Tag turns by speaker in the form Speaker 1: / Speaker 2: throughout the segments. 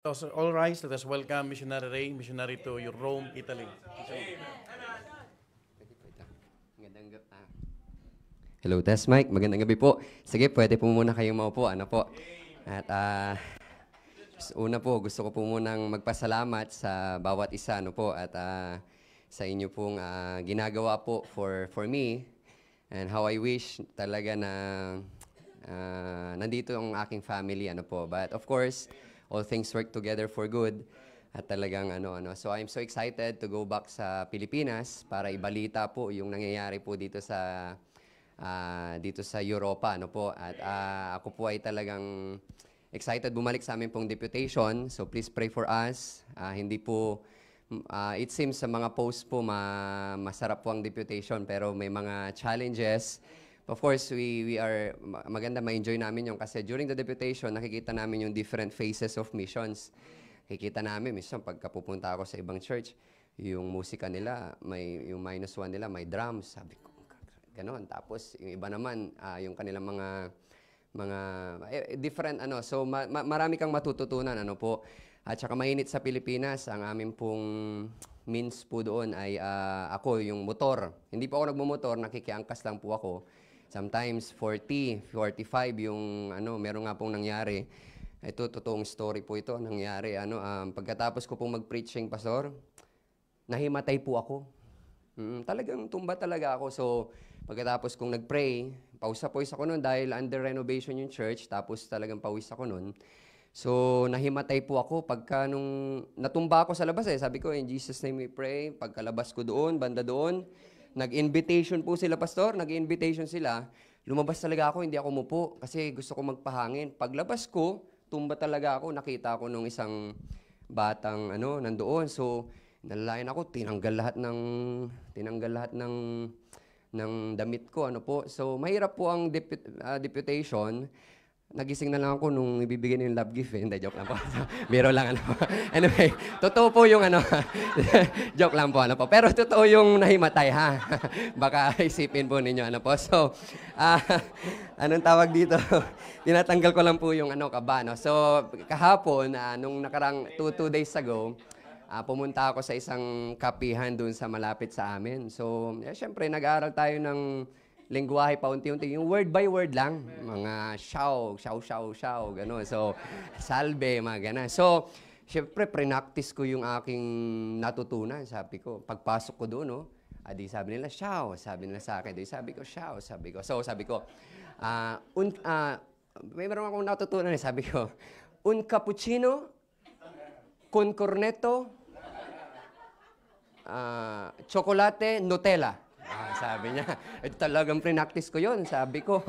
Speaker 1: So, all rise, let us welcome Missionary Ray, missionary to Rome, Italy.
Speaker 2: Hello, Test Mike. Magandang gabi po. Sige, pwede po muna kayong maupo. Ano po? At una po, gusto ko po munang magpasalamat sa bawat isa. Ano po? At sa inyo pong ginagawa po for me. And how I wish talaga na nandito ang aking family. Ano po? But of course, all things work together for good. At talagang So I'm so excited to go back sa Pilipinas para ibalita po yung nangyayari po dito sa Europa, ano po. At ako po ay talagang excited bumalik sa amin pong deputation. So please pray for us. Hindi po, it seems sa mga posts po masarap po ang deputation pero may mga challenges. Of course, we are, maganda ma-enjoy namin yung kasi during the deputation, nakikita namin yung different phases of missions. Nakikita namin, minsan pagka pupunta ako sa ibang church, yung musika nila, yung -1 nila, may drums. Sabi ko, ganon. Tapos yung iba naman, yung kanilang mga different So marami kang matututunan po. At saka mainit sa Pilipinas, ang amin pong means po doon ay ako yung motor. Hindi po ako nagmumotor, nakikiangkas lang po ako. Sometimes 40, 45 yung meron nga pong nangyari. Ito totoong story po ito nangyari. Pagkatapos ko pong mag-preaching, pastor, nahimatay po ako. Talagang tumba talaga ako. So pagkatapos kong nag-pray, pausa-pawis ako noon dahil under renovation yung church, tapos talagang pawis ako noon. So, nahimatay po ako pagka nung natumba ako sa labas sabi ko, in Jesus' name we pray. Pagkalabas ko doon, banda doon, nag-invitation po sila, pastor, nag-invitation sila. Lumabas talaga ako, hindi ako umupo kasi gusto ko magpahangin. Paglabas ko, tumba talaga ako, nakita ko nung isang batang nandoon. So, nalalayan ako, tinanggal lahat ng damit ko, So, mahirap po ang deputation. Nagising na lang ako nung ibibigay ng love gift. Hindi, joke lang po. Biro lang, Anyway, totoo po yung joke lang po, Pero totoo yung nahimatay, ha? Baka isipin po ninyo, po. So, anong tawag dito? Tinatanggal ko lang po yung kaba, So, kahapon, nung nakarang 2 days ago, pumunta ako sa isang kapihan doon sa malapit sa amin. So, syempre, nag-aaral tayo ng lengguwahe paunti-unti. Yung word by word lang. Mga shaw, gano'n. So, salve, mga gano'n. So, syempre, pre-practice ko yung aking natutunan. Sabi ko, pagpasok ko doon, adi sabi nila, shaw. Sabi nila sa akin. Di sabi ko, shaw. Sabi ko. So, sabi ko, may meron akong natutunan. Sabi ko, un cappuccino con cornetto, chocolate, Nutella. Sabi niya, ito talagang pre-practice ko yun, sabi ko.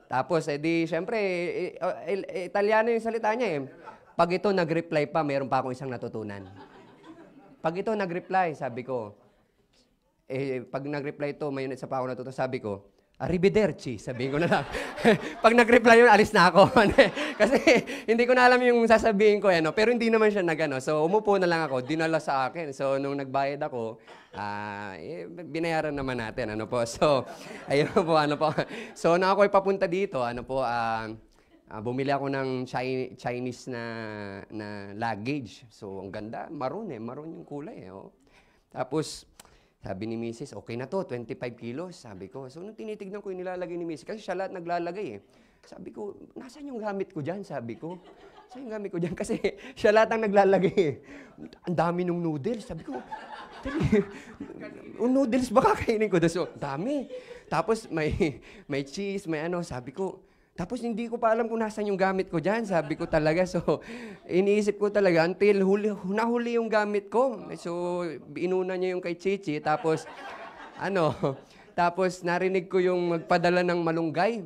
Speaker 2: Tapos, syempre, Italiano yung salita niya Pag ito nag-reply pa, meron pa akong isang natutunan. Pag ito nag-reply, sabi ko, pag nag-reply ito, may isa pa ako natutunan, sabi ko, arrivederci, sabihin ko na lang. Pag nag-reply yun, alis na ako. Kasi hindi ko na alam yung sasabihin ko. Pero hindi naman siya So umupo na lang ako, dinala sa akin. So nung nagbayad ako, binayaran naman natin. So, ayun po, So nung ako ay papunta dito, bumili ako ng Chinese na luggage. So ang ganda, maroon yung kulay. Tapos, sabi ni Mrs., okay na to, 25 kilos. Sabi ko, so nung tinitignan ko yung nilalagay ni Mrs., kasi siya lahat naglalagay Sabi ko, nasaan yung gamit ko dyan? Sabi ko, saan yung gamit ko dyan? Kasi siya lahat ang naglalagay Ang dami ng noodles. Sabi ko, noodles ba kakainin ko? So, dami. Tapos may cheese, may Sabi ko, tapos hindi ko pa alam kung nasan yung gamit ko dyan. Sabi ko talaga. So, iniisip ko talaga until nahuli yung gamit ko. So, inuna niya yung kay Chichi. Tapos, tapos narinig ko yung magpadala ng malunggay.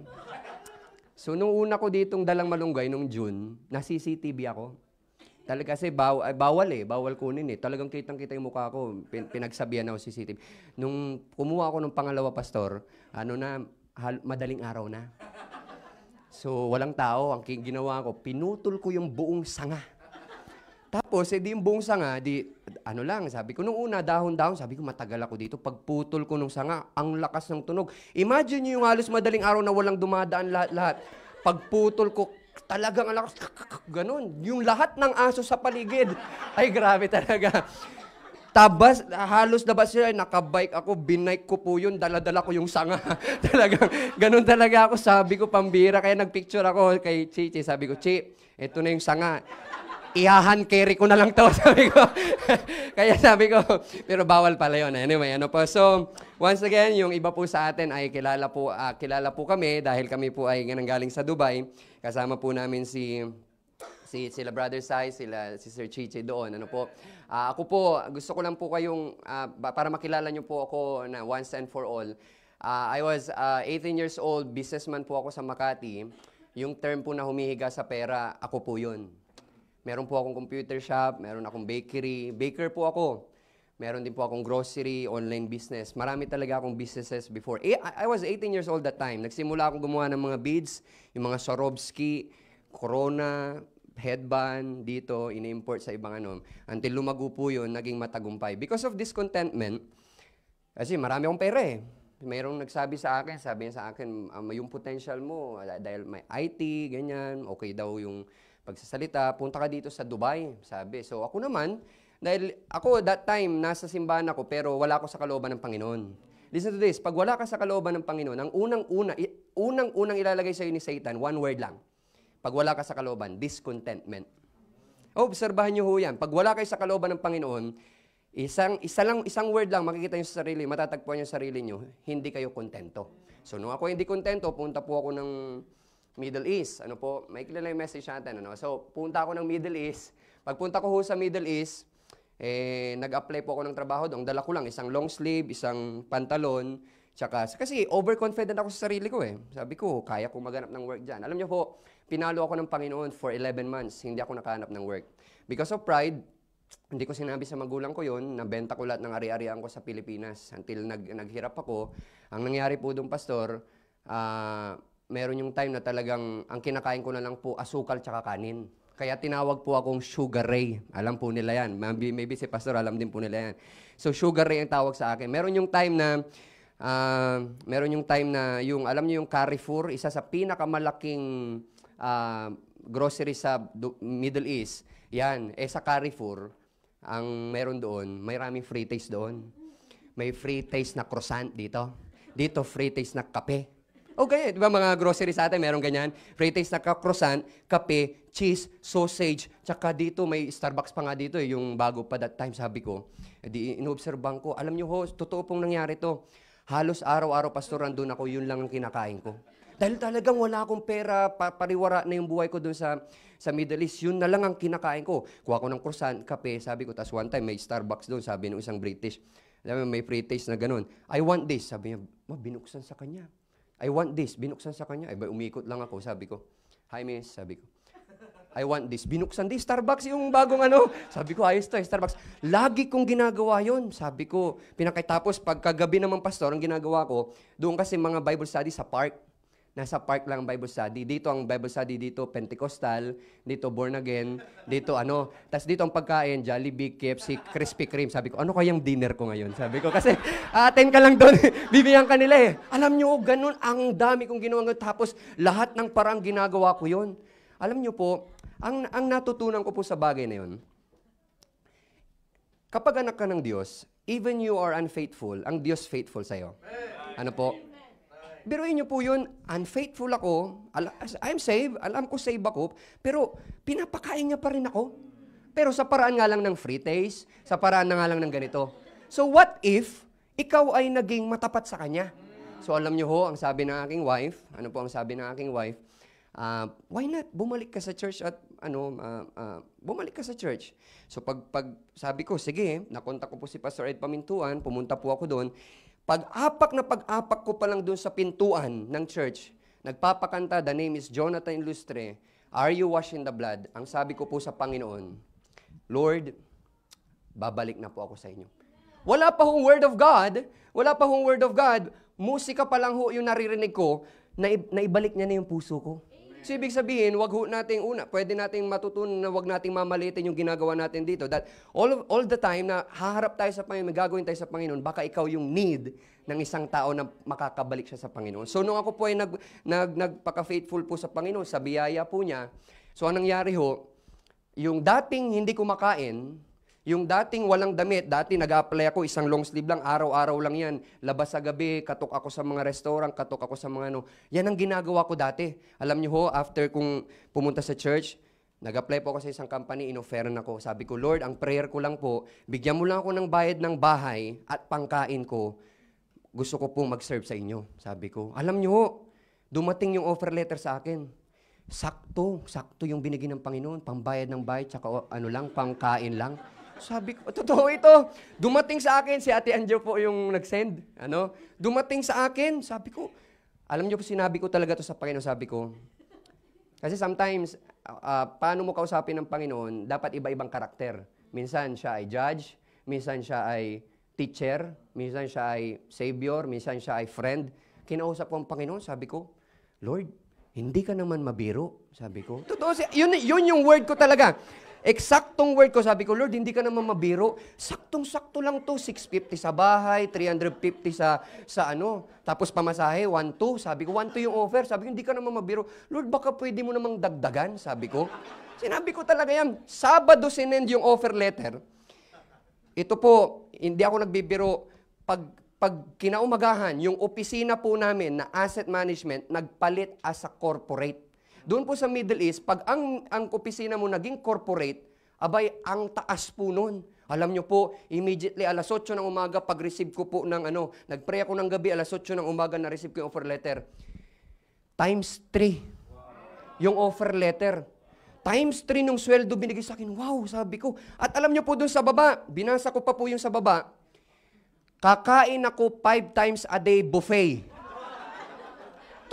Speaker 2: So, nung una ko ditong dalang malunggay, nung June, na-CCTV ako. Talaga kasi bawal kunin Talagang kitang-kita yung mukha ko. Pinagsabihan ako CCTV. Nung kumuha ako ng pangalawa, pastor, madaling araw na. So, walang tao. Ang ginawa ko, pinutol ko yung buong sanga. Tapos, yung buong sanga, sabi ko, nung una, dahon-dahon, sabi ko, matagal ako dito. Pagputol ko nung sanga, ang lakas ng tunog. Imagine nyo yung halos madaling araw na walang dumadaan lahat-lahat. Pagputol ko, talagang ang lakas, ganun. Yung lahat ng aso sa paligid. Ay, grabe talaga. Tabas, halos labas sila, nakabike ako, binike ko po yun, dala-dala ko yung sanga. Talagang, ganun talaga ako, sabi ko, pambira. Kaya nagpicture ako kay Chichi, sabi ko, Chi, ito na yung sanga. Ihahan carry ko na lang to, sabi ko. Kaya sabi ko, pero bawal pala yun. Anyway, ano po. So, once again, yung iba po sa atin ay kilala po kami dahil kami po ay galing sa Dubai. Kasama po namin sila Brother Sai, si Sir Chichi doon. Ano po. Ako po, gusto ko lang po kayong, para makilala nyo po ako na once and for all. I was 18 years old, businessman po ako sa Makati. Yung term po na humihiga sa pera, ako po yun. Meron po akong computer shop, meron akong bakery, baker po ako. Meron din po akong grocery, online business. Marami talaga akong businesses before. I was 18 years old that time. Nagsimula akong gumawa ng mga beads, yung mga Swarovski, Corona, headband, dito, ini-import sa ibang ano. Until lumago po yun, naging matagumpay. Because of discontentment, kasi marami akong pera eh. Mayroong nagsabi sa akin, sabi niya sa akin, yung potential mo, dahil may IT, ganyan, okay daw yung pagsasalita, punta ka dito sa Dubai, sabi. So ako naman, dahil ako that time, nasa simbahan ako, pero wala ako sa kalooban ng Panginoon. Listen to this, pag wala ka sa kalooban ng Panginoon, ang unang-unang ilalagay sa iyo ni Satan, one word lang. Pag wala ka sa kalooban, discontentment. Obserbahan niyo ho yan. Pag wala kayo sa kalooban ng Panginoon, isang word lang, makikita niyo sa sarili, matatagpuan niyo sa sarili niyo, hindi kayo kontento. So nung ako hindi kontento, punta po ako ng Middle East. Ano po, may kilala yung message natin. Ano? So, punta ako ng Middle East. Pagpunta ko sa Middle East, nag-apply po ako ng trabaho doon. Dala ko lang isang long sleeve, isang pantalon, kasi overconfident ako sa sarili ko eh. Sabi ko, kaya ko maghanap ng work dyan. Alam niyo po, pinalo ako ng Panginoon for 11 months. Hindi ako nakahanap ng work. Because of pride, hindi ko sinabi sa magulang ko yun, nabenta ko lahat ng ari-arian ko sa Pilipinas. Until naghirap ako. Ang nangyari po doon, Pastor, meron yung time na talagang ang kinakain ko na lang po asukal tsaka kanin. Kaya tinawag po akong Sugar Ray. Alam po nila yan. Maybe si Pastor alam din po nila yan. So Sugar Ray ang tawag sa akin. Meron yung time na alam niyo yung Carrefour, isa sa pinakamalaking grocery sa Middle East. Yan, sa Carrefour, ang meron doon, may raming free taste doon. May free taste na croissant dito. Dito free taste na kape. Okay, di ba mga grocery sa atin, meron ganyan. Free taste na croissant, kape, cheese, sausage, tsaka dito may Starbucks pa nga dito, yung bago pa that time, sabi ko. Di inoobserban ko. Alam nyo ho, totoo pong nangyari to. Halos araw-araw, Pastor, nandun ako, yun lang ang kinakain ko. Dahil talagang wala akong pera, pariwara na yung buhay ko dun sa Middle East. Yun na lang ang kinakain ko. Kuha ko ng croissant, kape, sabi ko. Tapos one time, may Starbucks doon, sabi ng isang British. Alam mo, may free taste na ganun. I want this. Sabi niya, binuksan sa kanya. I want this. Binuksan sa kanya. Ay, umikot lang ako. Sabi ko, hi miss. Sabi ko, I want this. Binuksan this. Starbucks yung bagong ano. Sabi ko, ayos to, Starbucks. Lagi kong ginagawa yon. Sabi ko, pinakitapos, pagkagabi naman, Pastor, ang ginagawa ko, doon kasi mga Bible study sa park. Nasa park lang ang Bible study. Dito ang Bible study, dito Pentecostal, dito born again, dito ano. Tapos dito ang pagkain, Jollibee, KFC, Krispy Kreme. Sabi ko, ano kayang dinner ko ngayon? Sabi ko, kasi attend ka lang doon, bibigyan ka nila eh. Alam nyo, ganun, ang dami kong ginawa. Tapos lahat ng parang ginagawa ko yon. Alam nyo po, ang natutunan ko po sa bagay na yun, kapag anak ka ng Diyos, even you are unfaithful, ang Diyos faithful sa'yo. Ano po? Biruin niyo po yun, unfaithful ako, I'm saved, alam ko save ako, pero pinapakain niya pa rin ako. Pero sa paraan nga lang ng free taste, sa paraan na nga lang ng ganito. So what if, ikaw ay naging matapat sa Kanya? So alam niyo ho, ang sabi ng aking wife, ano po ang sabi ng aking wife, why not, bumalik ka sa church at bumalik ka sa church. So pag sabi ko, sige, nakontak ko po si Pastor Ed Pamintuan, pumunta po ako doon. Pag-apak ko pa lang doon sa pintuan ng church, nagpapakanta, the name is Jonathan Ilustre, Are You Washed in the Blood? Ang sabi ko po sa Panginoon, Lord, babalik na po ako sa inyo. Wala pa hong word of God, musika pa lang ho yung naririnig ko, na ibalik niya na yung puso ko. So, ibig sabihin, wag ho nating pwede nating matutunan na wag nating mamalitin yung ginagawa natin dito. That all the time na haharap tayo sa Panginoon, may gagawin tayo sa Panginoon, baka ikaw yung need ng isang tao na makakabalik siya sa Panginoon. So, nung ako po ay nagpaka-faithful po sa Panginoon, sa biyaya po niya, so, anong nangyari ho, yung dating hindi kumakain, yung dating walang damit, dati nag-apply ako, isang long sleeve lang, araw-araw lang yan. Labas sa gabi, katok ako sa mga restaurant, katok ako sa mga ano. Yan ang ginagawa ko dati. Alam niyo ho, after kung pumunta sa church, nag-apply po ako sa isang company, in-offeran ako. Sabi ko, Lord, ang prayer ko lang po, bigyan mo lang ako ng bayad ng bahay at pangkain ko. Gusto ko pong mag-serve sa inyo. Sabi ko, alam niyo ho, dumating yung offer letter sa akin. Sakto yung binigyan ng Panginoon, pambayad ng bayad, tsaka pangkain lang. Sabi ko, totoo ito. Dumating sa akin, si Ate Anjo po yung nag-send. Dumating sa akin, sabi ko, alam niyo po, sinabi ko talaga to sa Panginoon, sabi ko, kasi sometimes, paano mo kausapin ng Panginoon, dapat iba-ibang karakter. Minsan siya ay judge, minsan siya ay teacher, minsan siya ay savior, minsan siya ay friend. Kinausap ko ang Panginoon, sabi ko, Lord, hindi ka naman mabiro, sabi ko. Totoo, yun yung word ko talaga. Eksaktong word ko, sabi ko, Lord, hindi ka naman mabiro. Saktong-sakto lang to, 650 sa bahay, 350 sa tapos pamasahe, 1,200. Sabi ko, 1,200 yung offer. Sabi ko, hindi ka naman mabiro. Lord, baka pwede mo namang dagdagan, sabi ko. Sinabi ko talaga yan. Sabado sinend yung offer letter. Ito po, hindi ako nagbibiro. Pag kinaumagahan, yung opisina po namin na asset management, nagpalit as a corporate. Doon po sa Middle East, pag ang opisina mo naging corporate, abay, ang taas po nun. Alam nyo po, immediately, alas 8 ng umaga, pag-receive ko po ng nag-pray ako ng gabi, alas 8 ng umaga, na-receive ko yung offer letter. Times 3. Yung offer letter. Times 3 nung sweldo binigay sa akin. Wow, sabi ko. At alam nyo po doon sa baba, binasa ko pa po yung sa baba, kakain ako 5 times a day buffet.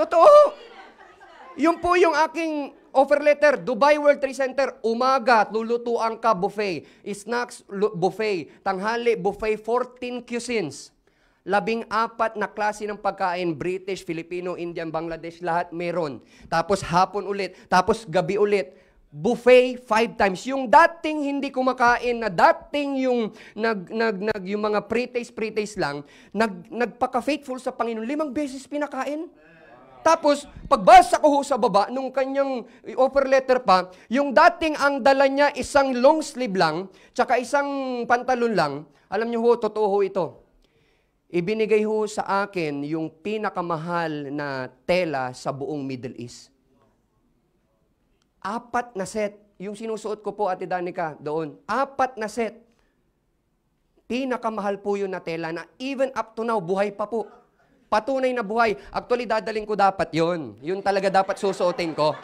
Speaker 2: Totoo. Yun po yung aking offer letter, Dubai World Trade Center, umaga, lulutuan ka buffet, snacks buffet, tanghali buffet, 14 cuisines, 14 na klase ng pagkain, British, Filipino, Indian, Bangladesh, lahat meron. Tapos hapon ulit, tapos gabi ulit, buffet 5 times. Yung dating hindi kumakain na dating yung yung mga pre-taste lang, nagpaka-faithful sa Panginoon, 5 beses pinakain. Tapos, pagbasa ko sa baba, nung kanyang offer letter pa, yung dating ang dala niya isang long sleeve lang, tsaka isang pantalon lang, alam niyo ho, totoo ho ito. Ibinigay ho sa akin yung pinakamahal na tela sa buong Middle East. 4 na set. Yung sinusuot ko po, Ate Danica, doon. 4 na set. Pinakamahal po yun na tela na even up to now, buhay pa po. Patunay na buhay. Actually, dadaling ko dapat yon. Yun talaga dapat susuotin ko.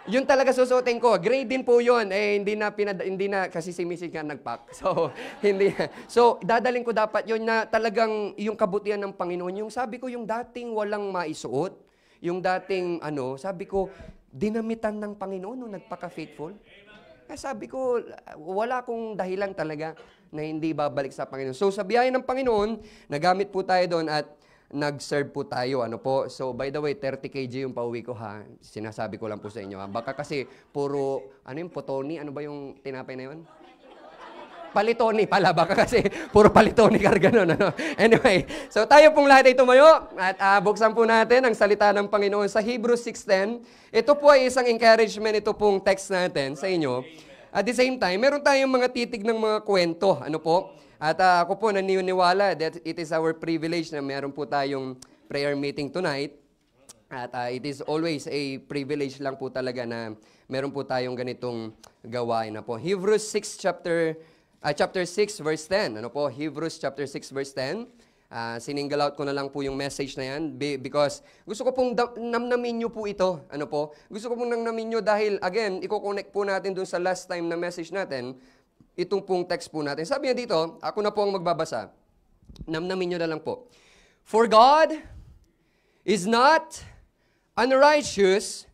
Speaker 2: Yun talaga susuotin ko. Grade din po yun. Hindi na, kasi si Mrs. nga nag-pack. So, hindi na. So, dadaling ko dapat yun na talagang yung kabutihan ng Panginoon. Yung sabi ko, yung dating walang maisuot, yung dating sabi ko, dinamitan ng Panginoon nung nagpaka-faithful. Sabi ko, wala akong dahilan talaga na hindi babalik sa Panginoon. So, sa biyaya ng Panginoon, nagamit po tayo doon at nag-serve po tayo. So, by the way, 30 kg yung pauwi ko ha. Sinasabi ko lang po sa inyo ha. Baka kasi puro, potoni? Ano ba yung tinapay na yun? Palitoni pala. Baka kasi puro palitoni karga nun. Anyway, so tayo pong lahat ay tumayo at buksan po natin ang salita ng Panginoon sa Hebrews 6:10. Ito po ay isang encouragement, ito pong text natin sa inyo. At the same time, meron tayong mga titig ng mga kwento. At ako po naniniwala that it is our privilege na meron po tayong prayer meeting tonight. At it is always a privilege lang po talaga na meron po tayong ganitong gawain na po. Hebrews 6 chapter 6 verse 10. Hebrews chapter 6 verse 10. Sininggle out ko na lang po yung message na yan because gusto ko pong namnamin nyo po ito. Gusto ko pong namnamin nyo dahil again, i-connect po natin dun sa last time na message natin. Itong pong text po natin. Sabi niya dito, ako na po ang magbabasa. Namnamin nyo na lang po. For God is not unrighteous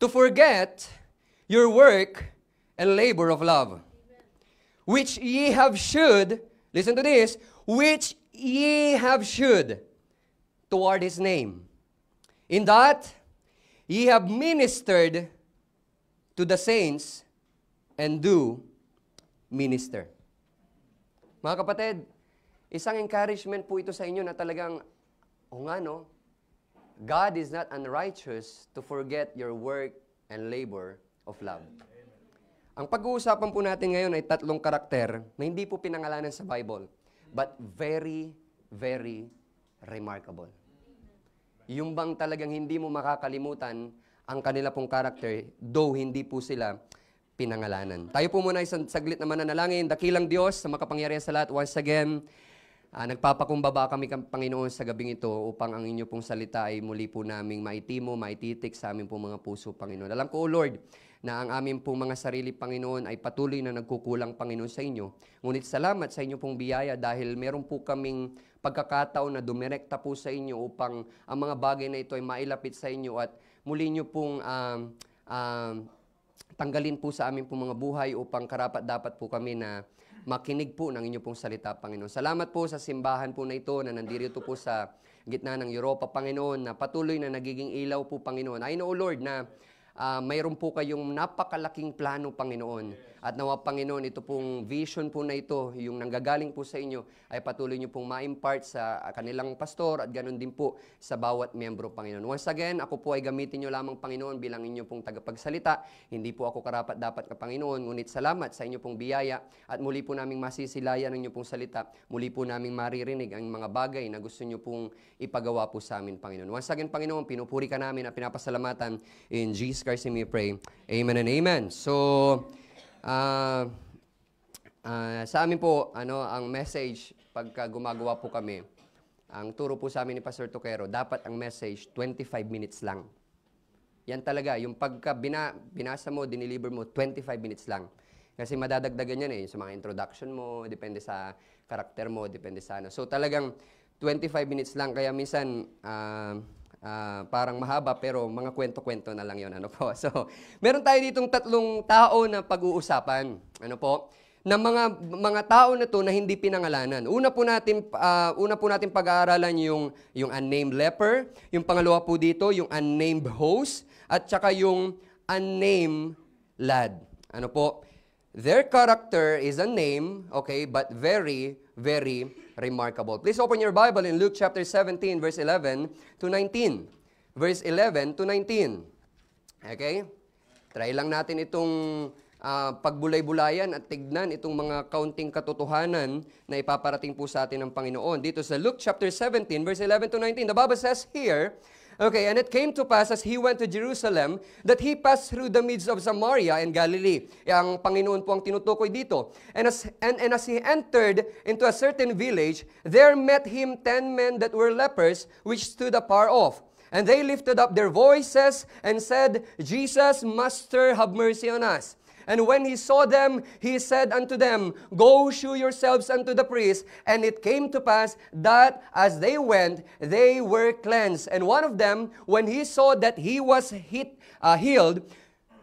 Speaker 2: to forget your work and labor of love, which ye have shewed, listen to this, which ye have shewed toward His name, in that Ye have ministered to the saints and do minister. Mga kapatid, isang encouragement po ito sa inyo na talagang, o nga no, God is not unrighteous to forget your work and labor of love. Ang pag-uusapan po natin ngayon ay tatlong karakter na hindi po pinangalanan sa Bible, but very, very remarkable. Yung bang talagang hindi mo makakalimutan ang kanila pong karakter, though hindi po sila pinangalanan. Tayo po muna isang saglit na mananalangin. Dakilang Diyos, sa makapangyarihan sa lahat, once again, nagpapakumbaba kami Panginoon sa gabing ito upang ang inyo pong salita ay muli po naming maitimo, maititik sa aming pong mga puso, Panginoon. Alam ko, O Lord, na ang aming pong mga sarili, Panginoon, ay patuloy na nagkukulang, Panginoon, sa inyo. Ngunit salamat sa inyo pong biyaya dahil meron po kaming pagkakataon na dumirekta po sa inyo upang ang mga bagay na ito ay mailapit sa inyo at muli nyo pong tanggalin po sa aming pong mga buhay upang karapat-dapat po kami na makinig po ng inyo pong salita, Panginoon. Salamat po sa simbahan po na ito na nandito po sa gitna ng Europa, Panginoon, na patuloy na nagiging ilaw po, Panginoon. I know, Lord, na mayroon po kayong napakalaking plano, Panginoon. At nawa, Panginoon, ito pong vision po na ito, yung nanggagaling po sa inyo, ay patuloy nyo pong ma-impart sa kanilang pastor at ganun din po sa bawat miyembro, Panginoon. Once again, ako po ay gamitin nyo lamang, Panginoon, bilang inyo pong tagapagsalita. Hindi po ako karapat-dapat ka, Panginoon, ngunit salamat sa inyo pong biyaya at muli po naming masisilayan ang inyo pong salita. Muli po naming maririnig ang mga bagay na gusto nyo pong ipagawa po sa amin, Panginoon. Once again, Panginoon, pinupuri ka namin at pinapasalamatan. In Jesus Christ, we pray. Amen and amen. So, sa amin po, ang message, pagka gumagawa po kami, ang turo po sa amin ni Pastor Toquero, dapat ang message, 25 minutes lang. Yan talaga, yung pagka binasa mo, diniliver mo, 25 minutes lang. Kasi madadagdagan yan sa mga introduction mo, depende sa karakter mo, depende sa ano. So talagang 25 minutes lang, kaya minsan, parang mahaba pero mga kwento-kwento na lang yon, ano po. So, meron tayo ditong tatlong tao na pag-uusapan, ano po, na mga tao na to na hindi pinangalanan. Una po natin pag-aaralan yung unnamed leper, yung pangalawa po dito yung unnamed host, at saka yung unnamed lad. Ano po? Their character is unnamed, okay, but very, very remarkable. Please open your Bible in Luke chapter 17, verse 11 to 19. Verse 11 to 19. Okay? Try lang natin itong pagbulay-bulayan at tignan itong mga kaunting katotohanan na ipaparating po sa atin ng Panginoon. Dito sa Luke chapter 17, verse 11 to 19, the Bible says here, okay, and it came to pass as he went to Jerusalem that he passed through the midst of Samaria and Galilee. Ang Panginoon po ang tinutukoy dito. And as he entered into a certain village, there met him 10 men that were lepers, which stood afar off. And they lifted up their voices and said, Jesus, Master, have mercy on us. And when he saw them, he said unto them, Go shew yourselves unto the priest. And it came to pass that as they went, they were cleansed. And one of them, when he saw that he was healed,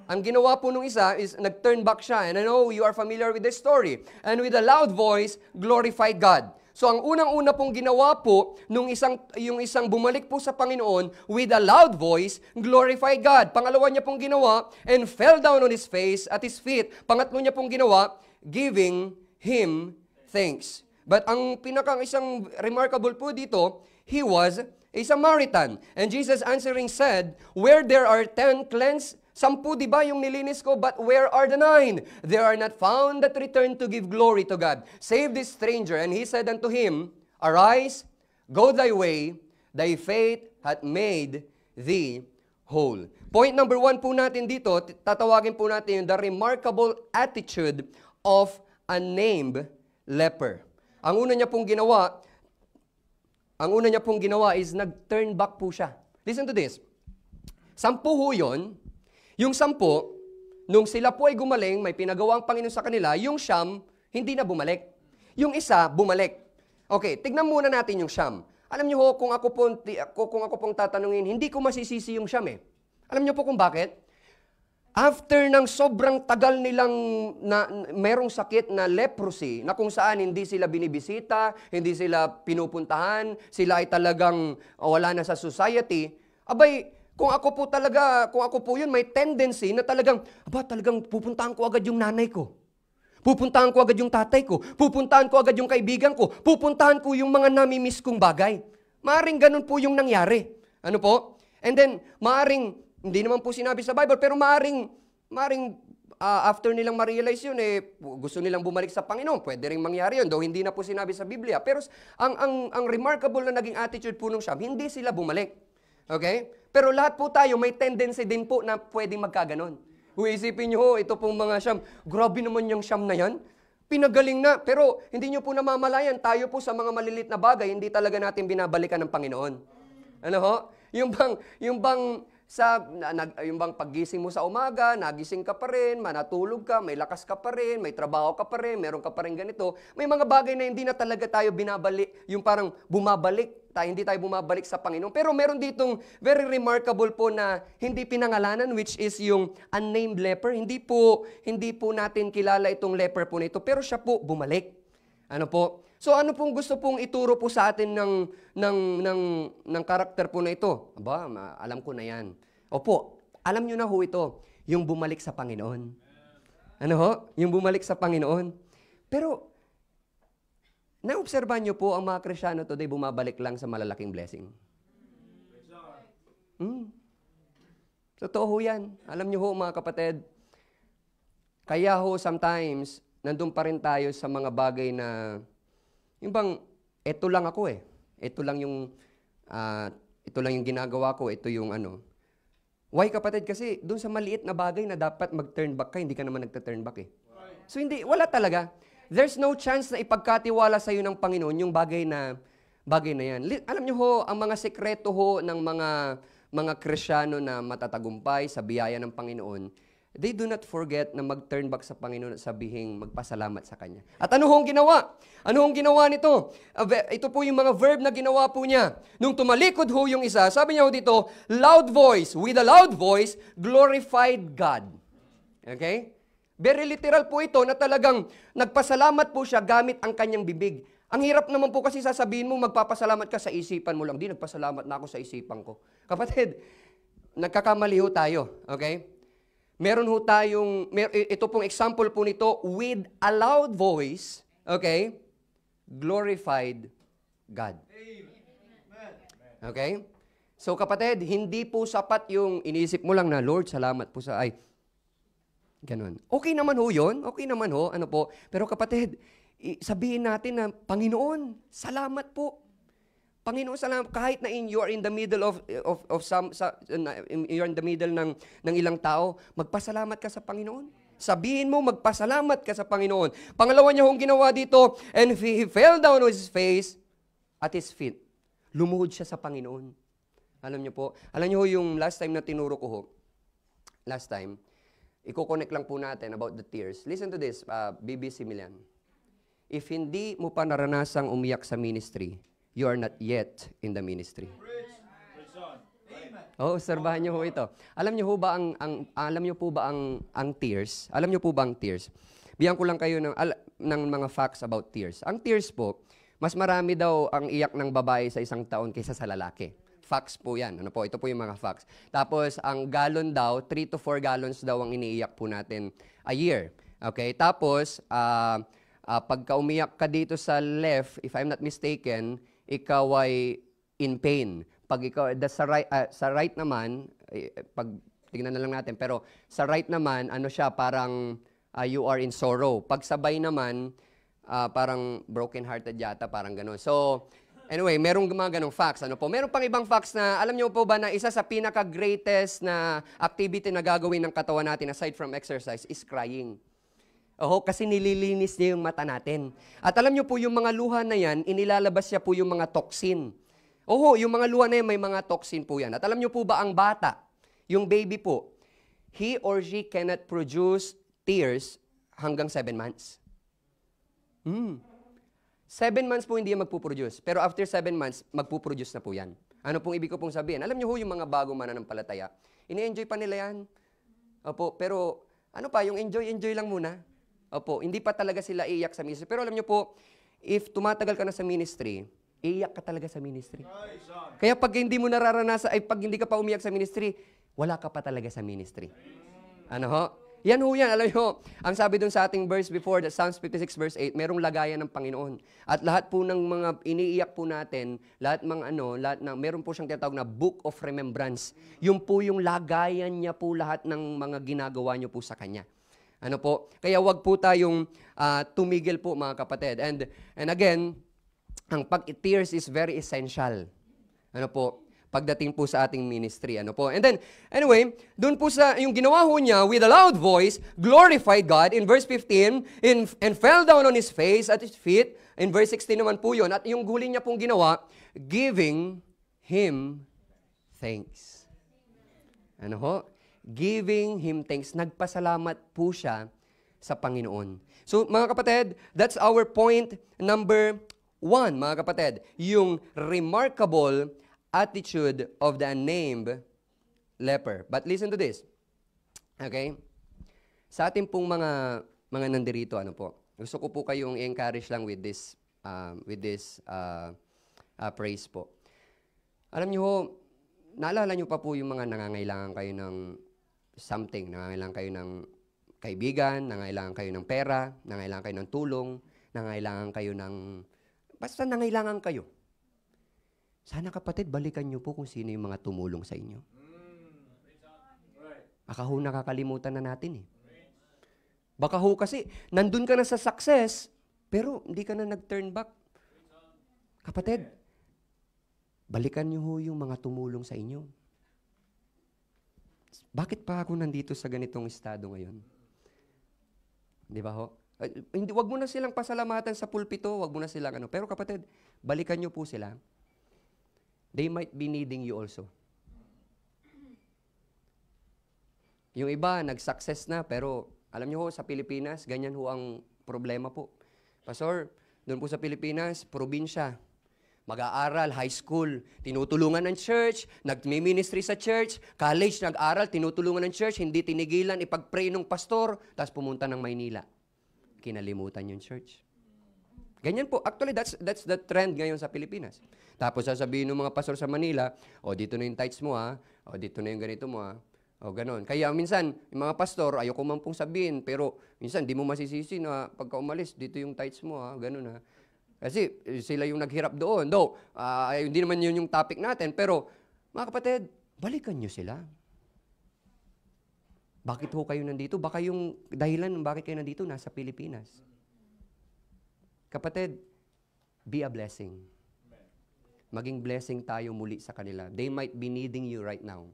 Speaker 2: ang ginawa po nung isa is nag-turn back siya. And I know you are familiar with this story. And with a loud voice, glorified God. So ang unang-una pong ginawa po yung isang bumalik po sa Panginoon with a loud voice, glorify God. Pangalawa niya pong ginawa, and fell down on his face at his feet. Pangatlo niya pong ginawa, giving him thanks. But ang isang remarkable po dito, he was a Samaritan. And Jesus answering said, where there are 10 cleansed, 10, di ba yung nilinis ko? But where are the 9? They are not found that return to give glory to God. Save this stranger. And he said unto him, Arise, go thy way, thy faith hath made thee whole. Point number 1 po natin dito, tatawagin po natin the remarkable attitude of a named leper. Ang una niya pong ginawa is nag-turn back po siya. Listen to this. 10 ho yun. Yung 10, nung sila po ay gumaling, may pinagawa ang Panginoon sa kanila, yung 9, hindi na bumalik. Yung isa, bumalik. Okay, tignan muna natin yung 9. Alam niyo ho, kung ako pong tatanungin, hindi ko masisisi yung 9 eh. Alam niyo po kung bakit? After ng sobrang tagal nilang merong sakit na leprosy, na kung saan hindi sila binibisita, hindi sila pinupuntahan, sila ay talagang wala na sa society, abay, Kung ako po yun, may tendency na talagang pupuntahan ko agad yung nanay ko. Pupuntahan ko agad yung tatay ko. Pupuntahan ko agad yung kaibigan ko. Pupuntahan ko yung mga namimiss kong bagay. Maaring ganun po yung nangyari. Ano po? And then, maaring, hindi naman po sinabi sa Bible, pero maaring after nilang ma-realize yun, gusto nilang bumalik sa Panginoon. Pwede rin mangyari yun, though hindi na po sinabi sa Biblia. Pero ang remarkable na naging attitude po nung Siyam, hindi sila bumalik. Okay? Pero lahat po tayo, may tendency din po na pwedeng magkaganon. Isipin nyo, ito pong mga Siyam, grabe naman yung Siyam na yan. Pinagaling na. Pero hindi nyo po namamalayan, tayo po sa mga malilit na bagay, hindi talaga natin binabalikan ng Panginoon. Ano ho? Yung bang paggising mo sa umaga, nagising ka pa rin, manatulog ka, may lakas ka pa rin, may trabaho ka pa rin, meron ka pa rin ganito. May mga bagay na hindi na talaga tayo binabalik, yung parang hindi tayo bumabalik sa Panginoon. Pero meron ditong very remarkable po na hindi pinangalanan, which is yung unnamed leper. Hindi po natin kilala itong leper po nito, pero siya po bumalik. Ano po? So ano pong gusto pong ituro po sa atin ng karakter po na ito? Aba, alam ko na yan. Opo, alam nyo na ho ito, yung bumalik sa Panginoon. Ano ho? Yung bumalik sa Panginoon. Pero, naobserban nyo po ang mga Kristyano today bumabalik lang sa malalaking blessing. Totoo ho yan. Alam nyo ho mga kapatid, kaya ho sometimes, nandun pa rin tayo sa mga bagay na yung bang, eto lang ako Ito lang yung ginagawa ko, ito yung ano. Why kapatid? Kasi doon sa maliit na bagay na dapat mag-turn back ka, hindi ka naman nagta-turn back So wala talaga. There's no chance na ipagkatiwala sa iyo ng Panginoon yung bagay na yan. Alam niyo ho, ang mga sekreto ho ng mga Kristyano na matatagumpay sa biyaya ng Panginoon, they do not forget na mag-turn back sa Panginoon at sabihing magpasalamat sa Kanya. At ano hong ginawa? Ano hong ginawa nito? Ito po yung mga verb na ginawa po niya. Nung tumalikod ho yung isa, sabi niya ho dito, with a loud voice, glorified God. Okay? Very literal po ito na talagang nagpasalamat po siya gamit ang kanyang bibig. Ang hirap naman po kasi sasabihin mo, magpapasalamat ka sa isipan mo lang. Di, nagpasalamat na ako sa isipan ko. Kapatid, nagkakamali ho tayo. Okay? Meron ho ito pong example po nito, with a loud voice, okay, glorified God. Okay? So kapatid, hindi po sapat yung iniisip mo lang na, Lord, salamat po ganun. Okay naman ho yun, ano po. Pero kapatid, sabihin natin na, Panginoon, salamat po. Panginoon, salamat, kahit na you're in the middle you're in the middle ng ilang tao, magpasalamat ka sa Panginoon. Sabihin mo, magpasalamat ka sa Panginoon. Pangalawa niya hong ginawa dito, and he fell down on his face at his feet. Lumuhod siya sa Panginoon. Alam niyo po, yung last time na tinuro ko ho, i-connect lang po natin about the tears. Listen to this, BBC Milan. If hindi mo pa naranasang umiyak sa ministry, you are not yet in the ministry. Obserbahan niyo ho ito. Alam niyo ba ang tears? Alam niyo po ba ang tears? Bigyan ko lang kayo ng mga facts about tears. Ang tears po, mas marami daw ang iyak ng babae sa isang taon kaysa sa lalaki. Facts po yan. Ano po? Ito po yung mga facts. Tapos, ang gallon daw, 3 to 4 gallons daw ang iniiyak po natin a year. Okay? Tapos, pagka umiyak ka dito sa left, if I'm not mistaken, ikaw ay in pain. Pag ikaw, sa right naman, pag tingnan na lang natin, pero sa right naman, ano siya, parang you are in sorrow. Pag sabay naman, parang broken-hearted yata, parang gano'n. So, anyway, merong mga ganong facts. Ano po? Meron pang ibang facts na, alam niyo po ba na isa sa pinaka-greatest na activity na gagawin ng katawan natin aside from exercise is crying. Kasi nililinis niya yung mata natin. At alam niyo po, yung mga luha na yan, inilalabas niya po yung mga toxin. Yung mga luha na yan, may mga toxin po yan. At alam niyo po ba, ang bata, yung baby po, he or she cannot produce tears hanggang 7 months. 7 months po hindi yan magpuproduce. Pero after 7 months, magpuproduce na po yan. Ano pong ibig ko pong sabihin? Alam niyo yung mga bagong mananampalataya, ini-enjoy pa nila yan. Pero yung enjoy lang muna. Hindi pa talaga sila iiyak sa ministry. Pero alam niyo po, if tumatagal ka na sa ministry, iiyak ka talaga sa ministry. Kaya pag hindi mo nararanasan, ay pag hindi ka pa umiyak sa ministry, wala ka pa talaga sa ministry. Ano ho? Yan ho yan. Alam nyo, ang sabi dun sa ating verse before, the Psalms 56 verse 8, merong lagayan ng Panginoon. At lahat po ng mga iniiyak po natin, meron po siyang tinatawag na Book of Remembrance. Yung po yung lagayan niya po lahat ng mga ginagawa niyo po sa Kanya. Ano po? Kaya wag po tayong tumigil po mga kapatid. And again, ang pag-tears is very essential. Ano po? Pagdating po sa ating ministry, ano po. And then, anyway, doon po sa, yung ginawa ho niya, with a loud voice, glorified God, in verse 15, and fell down on his face at his feet, in verse 16 naman po yun, at yung huli niya pong ginawa, giving him thanks. Ano ho? Giving him thanks. Nagpasalamat po siya sa Panginoon. So, mga kapatid, that's our point number 1, mga kapatid. Yung remarkable attitude of the unnamed leper. But listen to this. Okay? Sa ating pong mga nandirito, ano po, gusto ko po kayong i-encourage lang with this praise po. Alam niyo ho, naalala niyo pa po yung mga nangangailangan kayo ng something, nangangailangan kayo ng kaibigan, nangangailangan kayo ng pera, nangangailangan kayo ng tulong, nangangailangan kayo ng, basta nangangailangan kayo. Sana kapatid, balikan niyo po kung sino yung mga tumulong sa inyo. Baka ho nakakalimutan na natin eh. Baka ho kasi, nandun ka na sa success, pero hindi ka na nag-turn back. Kapatid, balikan niyo ho yung mga tumulong sa inyo. Bakit pa ako nandito sa ganitong estado ngayon? Di ba ho? Wag mo na silang pasalamatan sa pulpito, wag mo na silang ano. Pero kapatid, balikan niyo po sila. They might be needing you also. Yung iba, nag-success na, pero alam niyo ho, sa Pilipinas, ganyan ho ang problema po. Pastor, doon po sa Pilipinas, probinsya, mag-aaral, high school, tinutulungan ng church, nag-ministry sa church, college, nag-aral, tinutulungan ng church, hindi tinigilan, ipag-pray ng pastor, tapos pumunta ng Maynila. Kinalimutan yung church. Ganyan po. Actually, that's the trend ngayon sa Pilipinas. Tapos sasabihin ng mga pastor sa Manila, dito na yung tithes mo ha, dito na yung ganito mo ha, ganon. Kaya minsan, yung mga pastor, ayoko man pong sabihin, pero minsan, di mo masisisi na pagka umalis, dito yung tithes mo ha, ganon ha. Kasi sila yung naghirap doon. Though, hindi naman yun yung topic natin, pero mga kapatid, balikan nyo sila. Bakit ho kayo nandito? Baka yung dahilan bakit kayo nandito, nasa Pilipinas. Kapatid, be a blessing. Maging blessing tayo muli sa kanila. They might be needing you right now.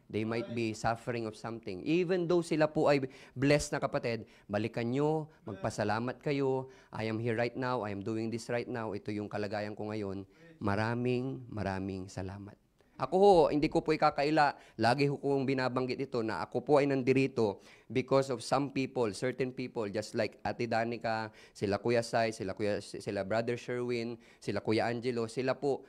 Speaker 2: They might be suffering of something. Even though sila po ay blessed na kapatid, balikan nyo, magpasalamat kayo. I am here right now. I am doing this right now. Ito yung kalagayan ko ngayon. Maraming salamat. Ako ho, hindi ko po ikakaila. Lagi ko kong binabanggit ito na ako po ay nandirito because of some people, certain people, just like Ate Danica, sila Kuya Sai, sila Brother Sherwin, sila Kuya Angelo, sila po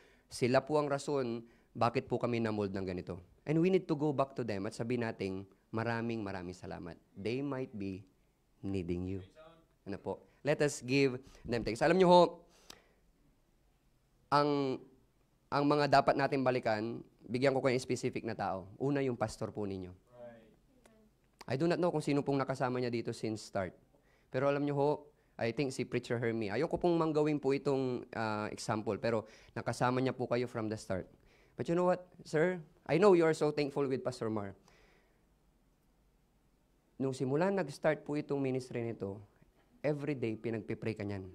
Speaker 2: ang rason bakit po kami namold ng ganito. And we need to go back to them at sabihin natin, maraming salamat. They might be needing you. Ano po? Let us give them thanks. Alam nyo ho, ang mga dapat natin balikan, bigyan ko kayo specific na tao. Una, yung pastor po ninyo. I do not know kung sino pong nakasama niya dito since start. Pero alam nyo ho, I think si Preacher Hermie. Ayoko pong manggawin po itong example, pero nakasama niya po kayo from the start. But you know what, sir? I know you are so thankful with Pastor Mar. Nung simula nag-start po itong ministry nito, every day pinagpipray ka niyan.